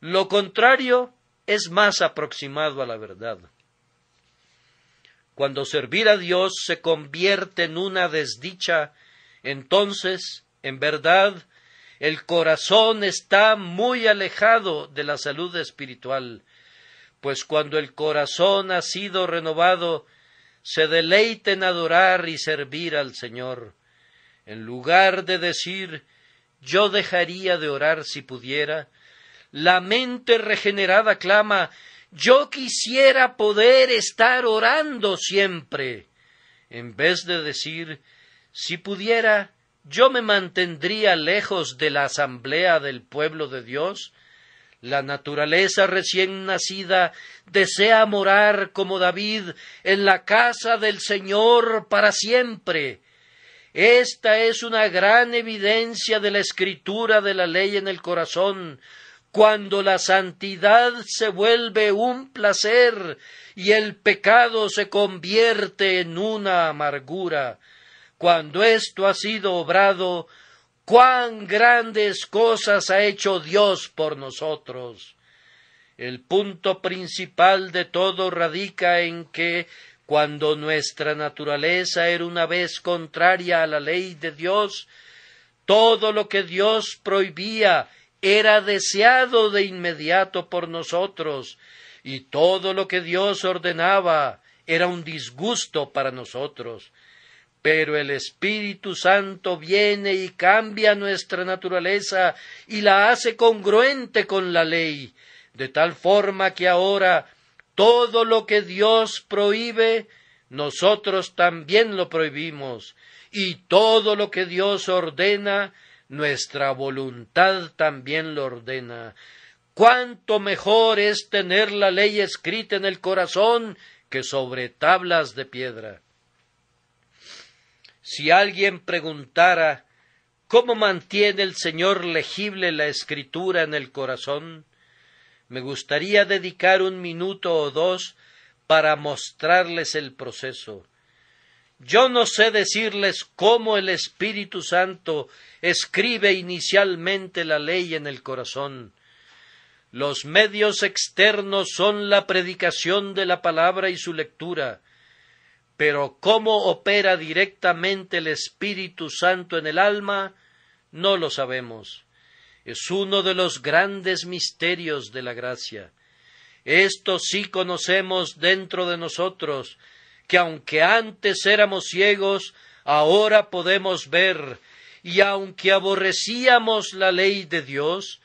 Lo contrario es más aproximado a la verdad. Cuando servir a Dios se convierte en una desdicha, entonces, en verdad, el corazón está muy alejado de la salud espiritual, pues cuando el corazón ha sido renovado, se deleita en adorar y servir al Señor. En lugar de decir: yo dejaría de orar si pudiera, la mente regenerada clama: yo quisiera poder estar orando siempre. En vez de decir: si pudiera, yo me mantendría lejos de la asamblea del pueblo de Dios, la naturaleza recién nacida desea morar como David en la casa del Señor para siempre. Esta es una gran evidencia de la escritura de la ley en el corazón, cuando la santidad se vuelve un placer y el pecado se convierte en una amargura. Cuando esto ha sido obrado, ¡cuán grandes cosas ha hecho Dios por nosotros! El punto principal de todo radica en que, cuando nuestra naturaleza era una vez contraria a la ley de Dios, todo lo que Dios prohibía era deseado de inmediato por nosotros, y todo lo que Dios ordenaba era un disgusto para nosotros. Pero el Espíritu Santo viene y cambia nuestra naturaleza y la hace congruente con la ley, de tal forma que ahora todo lo que Dios prohíbe, nosotros también lo prohibimos, y todo lo que Dios ordena, nuestra voluntad también lo ordena. Cuánto mejor es tener la ley escrita en el corazón que sobre tablas de piedra. Si alguien preguntara ¿cómo mantiene el Señor legible la Escritura en el corazón?, me gustaría dedicar 1 minuto o 2 para mostrarles el proceso. Yo no sé decirles cómo el Espíritu Santo escribe inicialmente la ley en el corazón. Los medios externos son la predicación de la palabra y su lectura, pero cómo opera directamente el Espíritu Santo en el alma, no lo sabemos. Es uno de los grandes misterios de la gracia. Esto sí conocemos dentro de nosotros, que aunque antes éramos ciegos, ahora podemos ver, y aunque aborrecíamos la ley de Dios,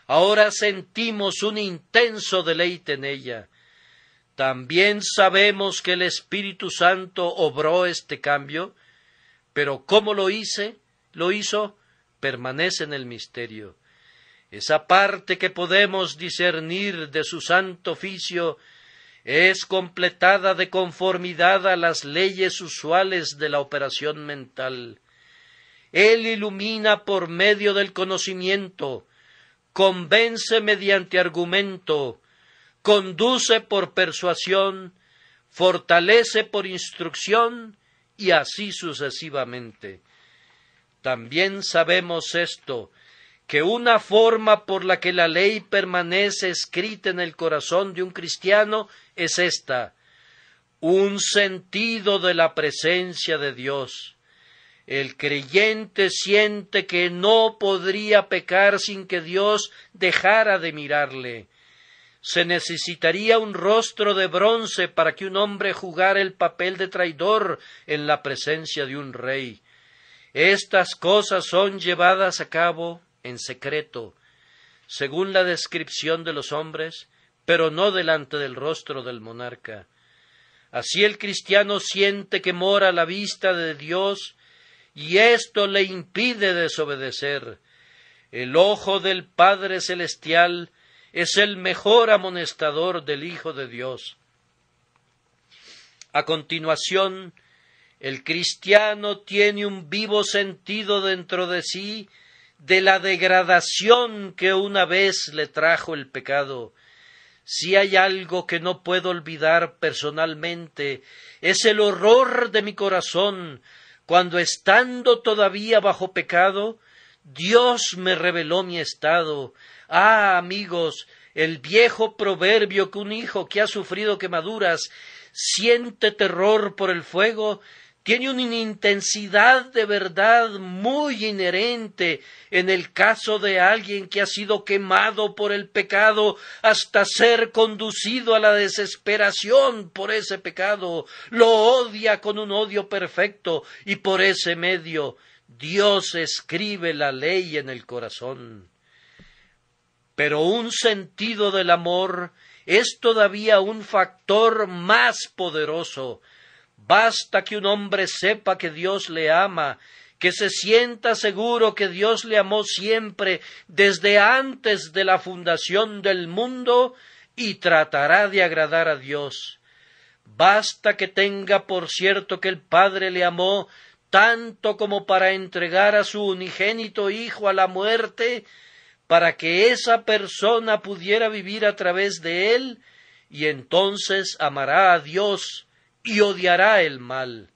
ahora sentimos un intenso deleite en ella. También sabemos que el Espíritu Santo obró este cambio, pero ¿cómo lo hizo? Permanece en el misterio. Esa parte que podemos discernir de su santo oficio es completada de conformidad a las leyes usuales de la operación mental. Él ilumina por medio del conocimiento, convence mediante argumento, conduce por persuasión, fortalece por instrucción, y así sucesivamente. También sabemos esto, que una forma por la que la ley permanece escrita en el corazón de un cristiano es esta: un sentido de la presencia de Dios. El creyente siente que no podría pecar sin que Dios dejara de mirarle. Se necesitaría un rostro de bronce para que un hombre jugara el papel de traidor en la presencia de un rey. Estas cosas son llevadas a cabo en secreto, según la descripción de los hombres, pero no delante del rostro del monarca. Así el cristiano siente que mora a la vista de Dios, y esto le impide desobedecer. El ojo del Padre Celestial es el mejor amonestador del Hijo de Dios. A continuación, el cristiano tiene un vivo sentido dentro de sí de la degradación que una vez le trajo el pecado. Si hay algo que no puedo olvidar personalmente, es el horror de mi corazón cuando, estando todavía bajo pecado, Dios me reveló mi estado. Ah, amigos, el viejo proverbio que un hijo que ha sufrido quemaduras siente terror por el fuego tiene una intensidad de verdad muy inherente en el caso de alguien que ha sido quemado por el pecado hasta ser conducido a la desesperación por ese pecado. Lo odia con un odio perfecto, y por ese medio Dios escribe la ley en el corazón. Pero un sentido del amor es todavía un factor más poderoso. Basta que un hombre sepa que Dios le ama, que se sienta seguro que Dios le amó siempre desde antes de la fundación del mundo, y tratará de agradar a Dios. Basta que tenga por cierto que el Padre le amó tanto como para entregar a su unigénito Hijo a la muerte, para que esa persona pudiera vivir a través de él, y entonces amará a Dios y odiará el mal.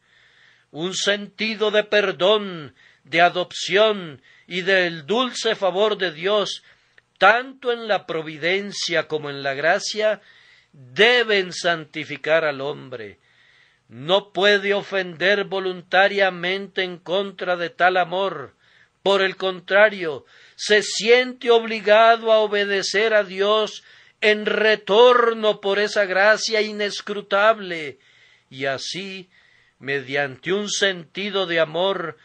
Un sentido de perdón, de adopción y del dulce favor de Dios, tanto en la providencia como en la gracia, deben santificar al hombre. No puede ofender voluntariamente en contra de tal amor, Por el contrario, se siente obligado a obedecer a Dios en retorno por esa gracia inescrutable, y así, mediante un sentido de amor,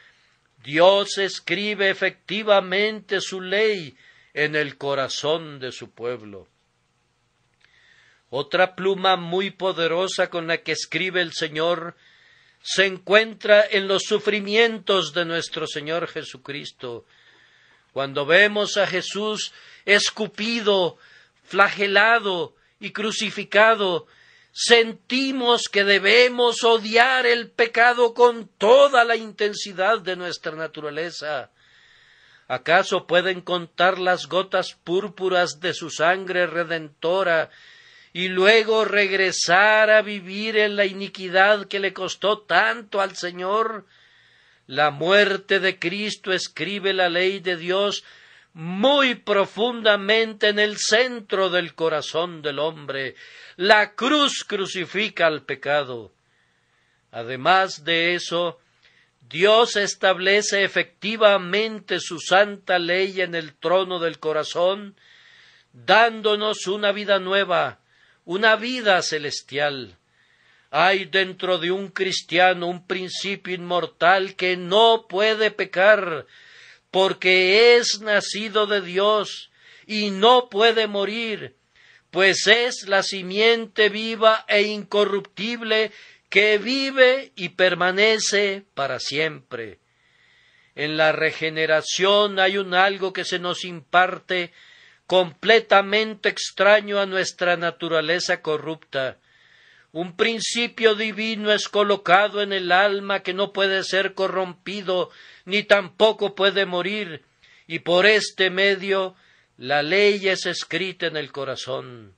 Dios escribe efectivamente su ley en el corazón de su pueblo. Otra pluma muy poderosa con la que escribe el Señor se encuentra en los sufrimientos de nuestro Señor Jesucristo. Cuando vemos a Jesús escupido, flagelado y crucificado, sentimos que debemos odiar el pecado con toda la intensidad de nuestra naturaleza. ¿Acaso pueden contar las gotas púrpuras de su sangre redentora y luego regresar a vivir en la iniquidad que le costó tanto al Señor? La muerte de Cristo escribe la ley de Dios muy profundamente en el centro del corazón del hombre. La cruz crucifica al pecado. Además de eso, Dios establece efectivamente su santa ley en el trono del corazón, dándonos una vida nueva, una vida celestial. Hay dentro de un cristiano un principio inmortal que no puede pecar, porque es nacido de Dios y no puede morir, pues es la simiente viva e incorruptible que vive y permanece para siempre. En la regeneración hay un algo que se nos imparte completamente extraño a nuestra naturaleza corrupta. Un principio divino es colocado en el alma que no puede ser corrompido ni tampoco puede morir, y por este medio la ley es escrita en el corazón.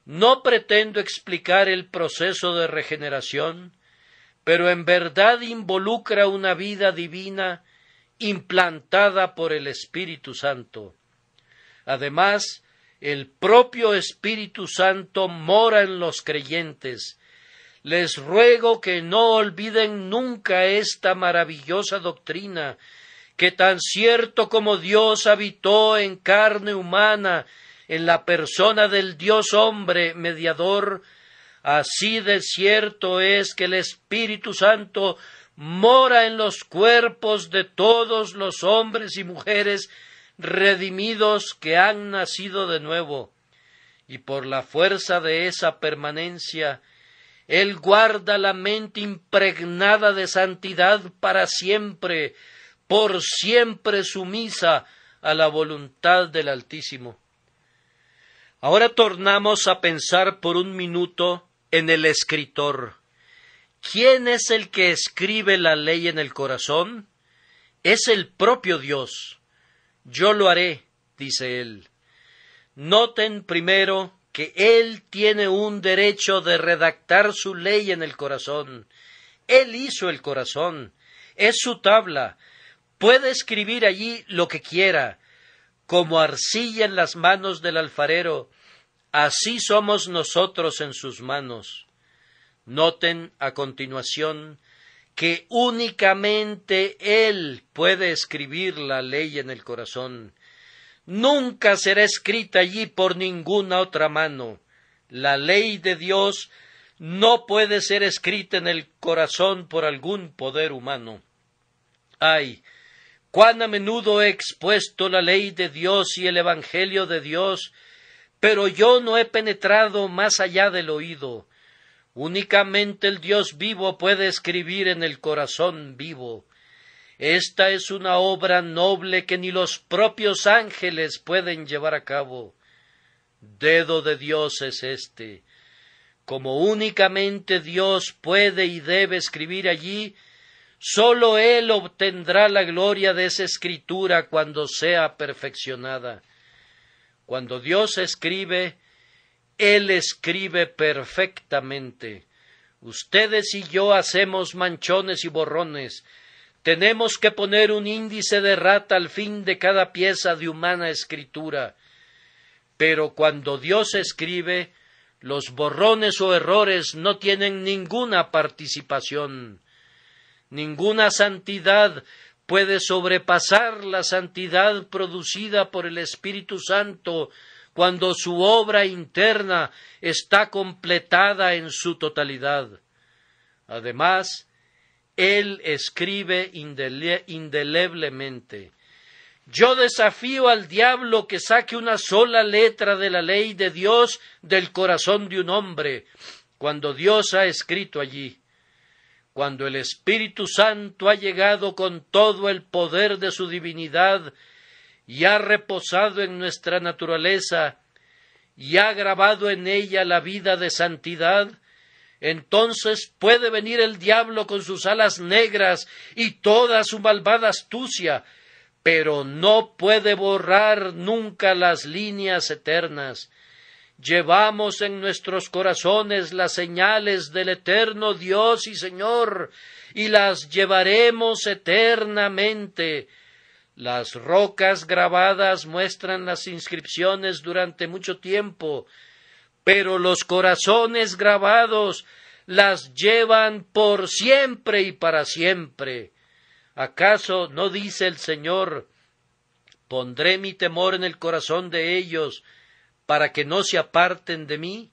No pretendo explicar el proceso de regeneración, pero en verdad involucra una vida divina implantada por el Espíritu Santo. Además, el propio Espíritu Santo mora en los creyentes. Les ruego que no olviden nunca esta maravillosa doctrina, que tan cierto como Dios habitó en carne humana en la persona del Dios hombre mediador, así de cierto es que el Espíritu Santo mora en los cuerpos de todos los hombres y mujeres redimidos que han nacido de nuevo, y por la fuerza de esa permanencia, Él guarda la mente impregnada de santidad para siempre, por siempre sumisa a la voluntad del Altísimo. Ahora tornamos a pensar por un minuto en el escritor. ¿Quién es el que escribe la ley en el corazón? Es el propio Dios. Yo lo haré, dice él. Noten primero que él tiene un derecho de redactar su ley en el corazón. Él hizo el corazón, es su tabla, puede escribir allí lo que quiera. Como arcilla en las manos del alfarero, así somos nosotros en sus manos. Noten a continuación que únicamente Él puede escribir la ley en el corazón. Nunca será escrita allí por ninguna otra mano. La ley de Dios no puede ser escrita en el corazón por algún poder humano. ¡Ay! Cuán a menudo he expuesto la ley de Dios y el Evangelio de Dios, pero yo no he penetrado más allá del oído. Únicamente el Dios vivo puede escribir en el corazón vivo. Esta es una obra noble que ni los propios ángeles pueden llevar a cabo. Dedo de Dios es este. Como únicamente Dios puede y debe escribir allí, sólo Él obtendrá la gloria de esa escritura cuando sea perfeccionada. Cuando Dios escribe, Él escribe perfectamente. Ustedes y yo hacemos manchones y borrones. Tenemos que poner un índice de rata al fin de cada pieza de humana escritura. Pero cuando Dios escribe, los borrones o errores no tienen ninguna participación. Ninguna santidad puede sobrepasar la santidad producida por el Espíritu Santo cuando su obra interna está completada en su totalidad. Además, Él escribe indeleblemente. Yo desafío al diablo que saque una sola letra de la ley de Dios del corazón de un hombre, cuando Dios ha escrito allí. Cuando el Espíritu Santo ha llegado con todo el poder de su divinidad y ha reposado en nuestra naturaleza y ha grabado en ella la vida de santidad, entonces puede venir el diablo con sus alas negras y toda su malvada astucia, pero no puede borrar nunca las líneas eternas. Llevamos en nuestros corazones las señales del eterno Dios y Señor, y las llevaremos eternamente. Las rocas grabadas muestran las inscripciones durante mucho tiempo, pero los corazones grabados las llevan por siempre y para siempre. ¿Acaso no dice el Señor: pondré mi temor en el corazón de ellos, para que no se aparten de mí?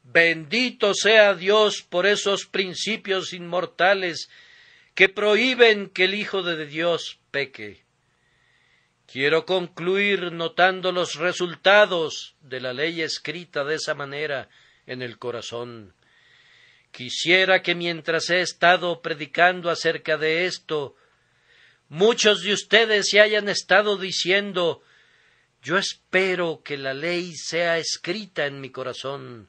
Bendito sea Dios por esos principios inmortales que prohíben que el Hijo de Dios peque. Quiero concluir notando los resultados de la ley escrita de esa manera en el corazón. Quisiera que mientras he estado predicando acerca de esto, muchos de ustedes se hayan estado diciendo: yo espero que la ley sea escrita en mi corazón.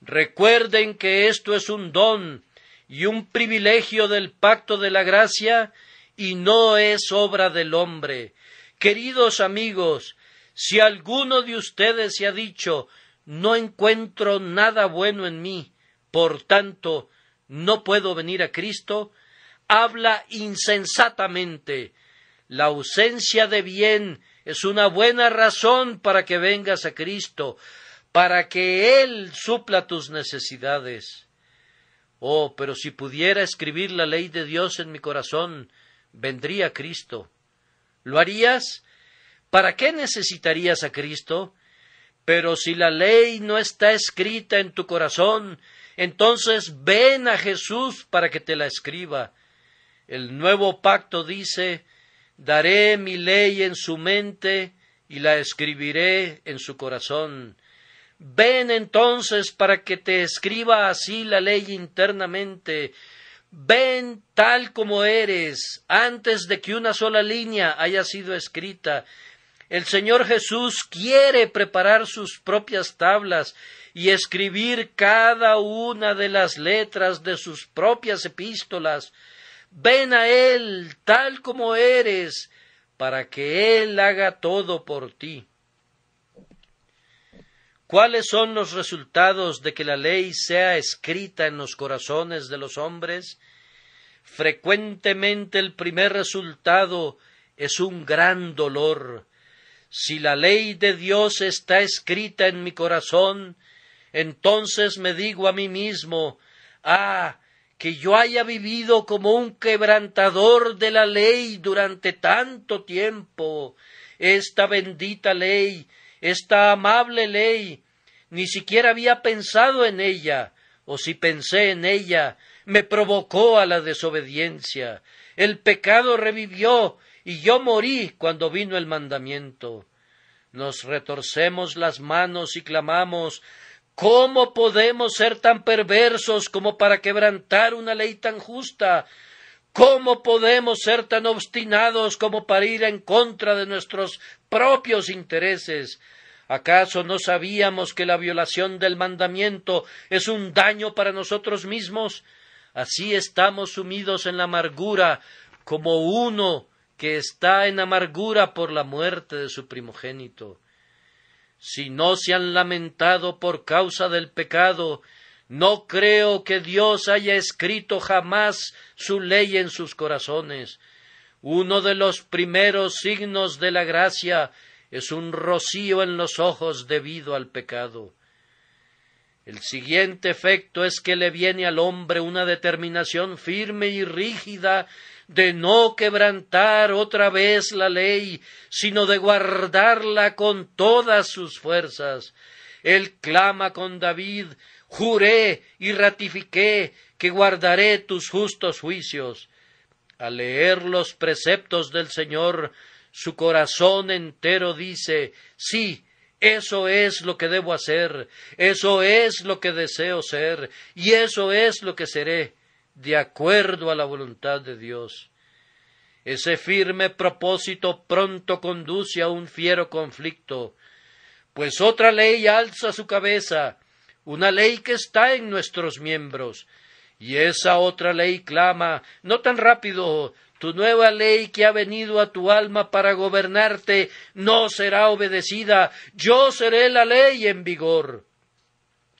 Recuerden que esto es un don y un privilegio del pacto de la gracia y no es obra del hombre. Queridos amigos, si alguno de ustedes se ha dicho: no encuentro nada bueno en mí, por tanto no puedo venir a Cristo, habla insensatamente. La ausencia de bien es una buena razón para que vengas a Cristo, para que Él supla tus necesidades. Oh, pero si pudiera escribir la ley de Dios en mi corazón, vendría Cristo. ¿Lo harías? ¿Para qué necesitarías a Cristo? Pero si la ley no está escrita en tu corazón, entonces ven a Jesús para que te la escriba. El nuevo pacto dice: daré mi ley en su mente y la escribiré en su corazón. Ven entonces para que te escriba así la ley internamente. Ven tal como eres, antes de que una sola línea haya sido escrita. El Señor Jesús quiere preparar sus propias tablas y escribir cada una de las letras de sus propias epístolas. Ven a Él tal como eres, para que Él haga todo por ti. ¿Cuáles son los resultados de que la ley sea escrita en los corazones de los hombres? Frecuentemente el primer resultado es un gran dolor. Si la ley de Dios está escrita en mi corazón, entonces me digo a mí mismo: que yo haya vivido como un quebrantador de la ley durante tanto tiempo. Esta bendita ley, esta amable ley, ni siquiera había pensado en ella, o si pensé en ella, me provocó a la desobediencia. El pecado revivió y yo morí cuando vino el mandamiento. Nos retorcemos las manos y clamamos: ¿cómo podemos ser tan perversos como para quebrantar una ley tan justa? ¿Cómo podemos ser tan obstinados como para ir en contra de nuestros propios intereses? ¿Acaso no sabíamos que la violación del mandamiento es un daño para nosotros mismos? Así estamos sumidos en la amargura, como uno que está en amargura por la muerte de su primogénito. Si no se han lamentado por causa del pecado, no creo que Dios haya escrito jamás su ley en sus corazones. Uno de los primeros signos de la gracia es un rocío en los ojos debido al pecado. El siguiente efecto es que le viene al hombre una determinación firme y rígida de no quebrantar otra vez la ley, sino de guardarla con todas sus fuerzas. Él clama con David: juré y ratifiqué que guardaré tus justos juicios. Al leer los preceptos del Señor, su corazón entero dice: sí, eso es lo que debo hacer, eso es lo que deseo ser, y eso es lo que seré, de acuerdo a la voluntad de Dios. Ese firme propósito pronto conduce a un fiero conflicto, pues otra ley alza su cabeza, una ley que está en nuestros miembros, y esa otra ley clama: no tan rápido, tu nueva ley que ha venido a tu alma para gobernarte no será obedecida, yo seré la ley en vigor.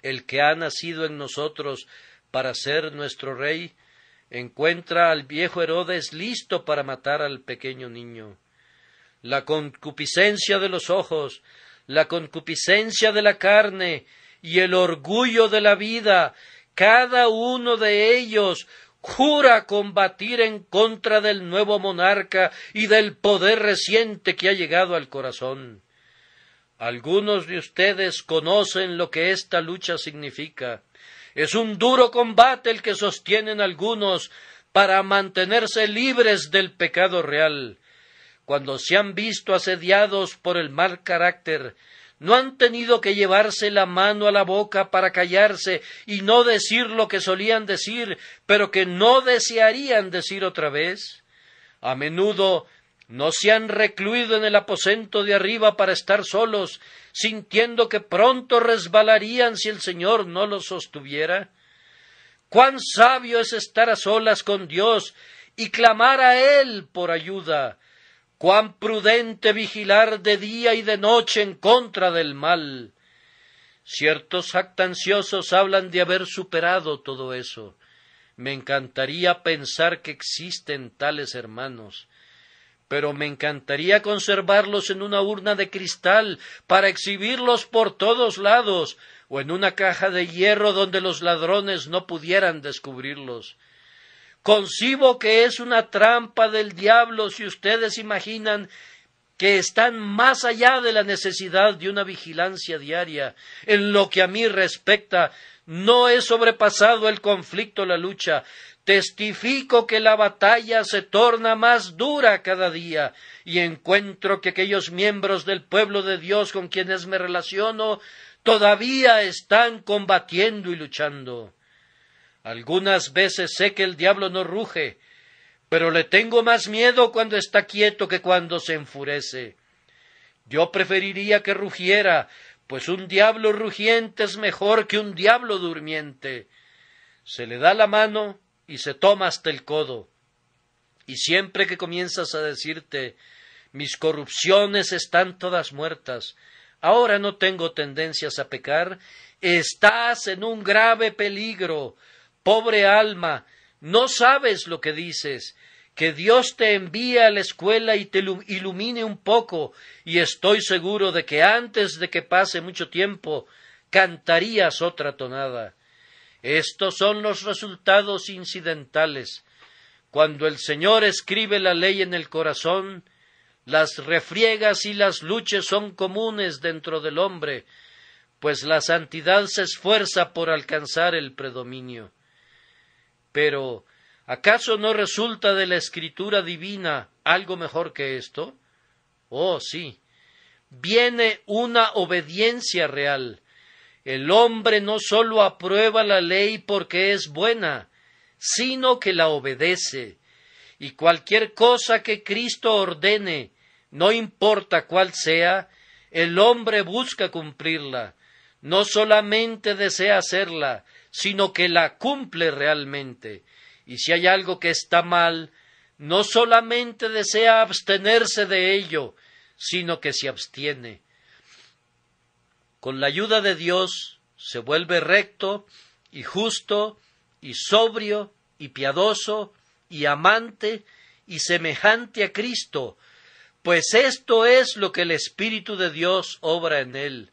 El que ha nacido en nosotros para ser nuestro rey encuentra al viejo Herodes listo para matar al pequeño niño. La concupiscencia de los ojos, la concupiscencia de la carne y el orgullo de la vida, cada uno de ellos jura combatir en contra del nuevo monarca y del poder reciente que ha llegado al corazón. Algunos de ustedes conocen lo que esta lucha significa. Es un duro combate el que sostienen algunos para mantenerse libres del pecado real. Cuando se han visto asediados por el mal carácter, ¿no han tenido que llevarse la mano a la boca para callarse y no decir lo que solían decir, pero que no desearían decir otra vez? A menudo no se han recluido en el aposento de arriba para estar solos, sintiendo que pronto resbalarían si el Señor no los sostuviera. Cuán sabio es estar a solas con Dios y clamar a Él por ayuda. Cuán prudente vigilar de día y de noche en contra del mal. Ciertos jactanciosos hablan de haber superado todo eso. Me encantaría pensar que existen tales hermanos, pero me encantaría conservarlos en una urna de cristal para exhibirlos por todos lados, o en una caja de hierro donde los ladrones no pudieran descubrirlos. Concibo que es una trampa del diablo si ustedes imaginan que están más allá de la necesidad de una vigilancia diaria. En lo que a mí respecta, no he sobrepasado el conflicto, la lucha. Testifico que la batalla se torna más dura cada día, y encuentro que aquellos miembros del pueblo de Dios con quienes me relaciono todavía están combatiendo y luchando. Algunas veces sé que el diablo no ruge, pero le tengo más miedo cuando está quieto que cuando se enfurece. Yo preferiría que rugiera, pues un diablo rugiente es mejor que un diablo durmiente. Se le da la mano y se toma hasta el codo. Y siempre que comienzas a decirte: mis corrupciones están todas muertas, ahora no tengo tendencias a pecar, estás en un grave peligro. Pobre alma, no sabes lo que dices. Que Dios te envíe a la escuela y te ilumine un poco, y estoy seguro de que antes de que pase mucho tiempo cantarías otra tonada. Estos son los resultados incidentales. Cuando el Señor escribe la ley en el corazón, las refriegas y las luchas son comunes dentro del hombre, pues la santidad se esfuerza por alcanzar el predominio. Pero, ¿acaso no resulta de la Escritura divina algo mejor que esto? Oh, sí. Viene una obediencia real. El hombre no sólo aprueba la ley porque es buena, sino que la obedece. Y cualquier cosa que Cristo ordene, no importa cuál sea, el hombre busca cumplirla. No solamente desea hacerla, sino que la cumple realmente. Y si hay algo que está mal, no solamente desea abstenerse de ello, sino que se abstiene. Con la ayuda de Dios se vuelve recto y justo y sobrio y piadoso y amante y semejante a Cristo, pues esto es lo que el Espíritu de Dios obra en él.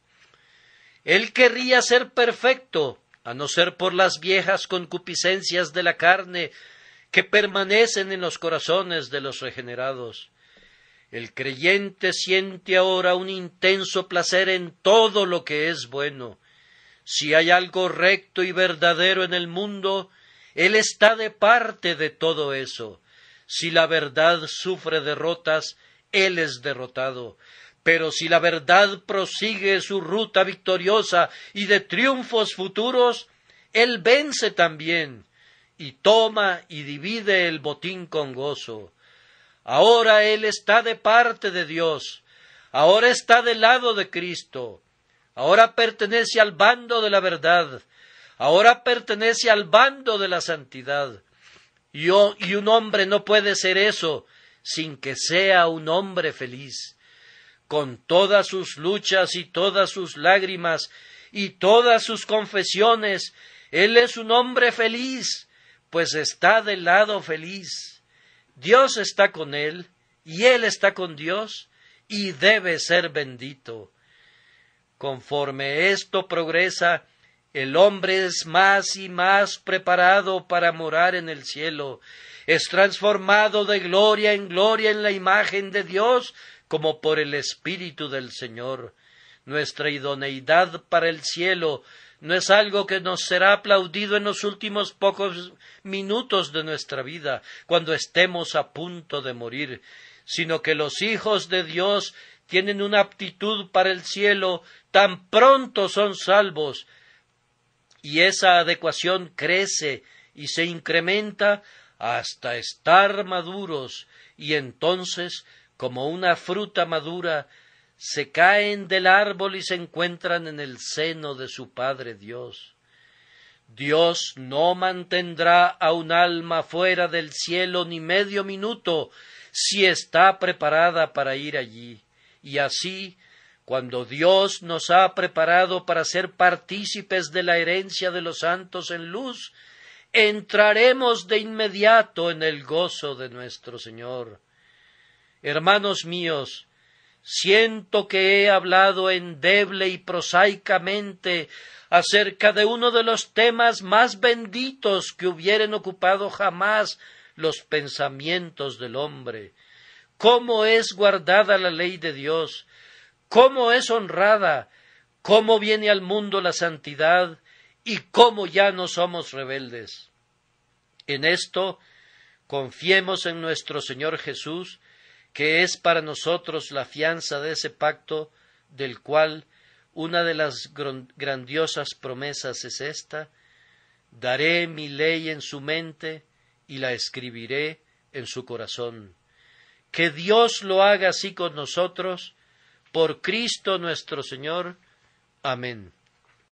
Él querría ser perfecto, a no ser por las viejas concupiscencias de la carne que permanecen en los corazones de los regenerados. El creyente siente ahora un intenso placer en todo lo que es bueno. Si hay algo recto y verdadero en el mundo, él está de parte de todo eso. Si la verdad sufre derrotas, él es derrotado. Pero si la verdad prosigue su ruta victoriosa y de triunfos futuros, él vence también, y toma y divide el botín con gozo. Ahora él está de parte de Dios, ahora está del lado de Cristo, ahora pertenece al bando de la verdad, ahora pertenece al bando de la santidad. Y un hombre no puede ser eso sin que sea un hombre feliz. Con todas sus luchas y todas sus lágrimas y todas sus confesiones, él es un hombre feliz, pues está del lado feliz. Dios está con él, y él está con Dios, y debe ser bendito. Conforme esto progresa, el hombre es más y más preparado para morar en el cielo, es transformado de gloria en gloria en la imagen de Dios, como por el Espíritu del Señor. Nuestra idoneidad para el cielo no es algo que nos será aplaudido en los últimos pocos minutos de nuestra vida, cuando estemos a punto de morir, sino que los hijos de Dios tienen una aptitud para el cielo tan pronto son salvos, y esa adecuación crece y se incrementa hasta estar maduros, y entonces, como una fruta madura, se caen del árbol y se encuentran en el seno de su Padre Dios. Dios no mantendrá a un alma fuera del cielo ni medio minuto si está preparada para ir allí. Y así, cuando Dios nos ha preparado para ser partícipes de la herencia de los santos en luz, entraremos de inmediato en el gozo de nuestro Señor. Hermanos míos, siento que he hablado endeble y prosaicamente acerca de uno de los temas más benditos que hubieren ocupado jamás los pensamientos del hombre. ¿Cómo es guardada la ley de Dios? ¿Cómo es honrada? ¿Cómo viene al mundo la santidad? ¿Y cómo ya no somos rebeldes? En esto, confiemos en nuestro Señor Jesús, que es para nosotros la fianza de ese pacto, del cual una de las grandiosas promesas es esta: daré mi ley en su mente y la escribiré en su corazón. Que Dios lo haga así con nosotros, por Cristo nuestro Señor. Amén.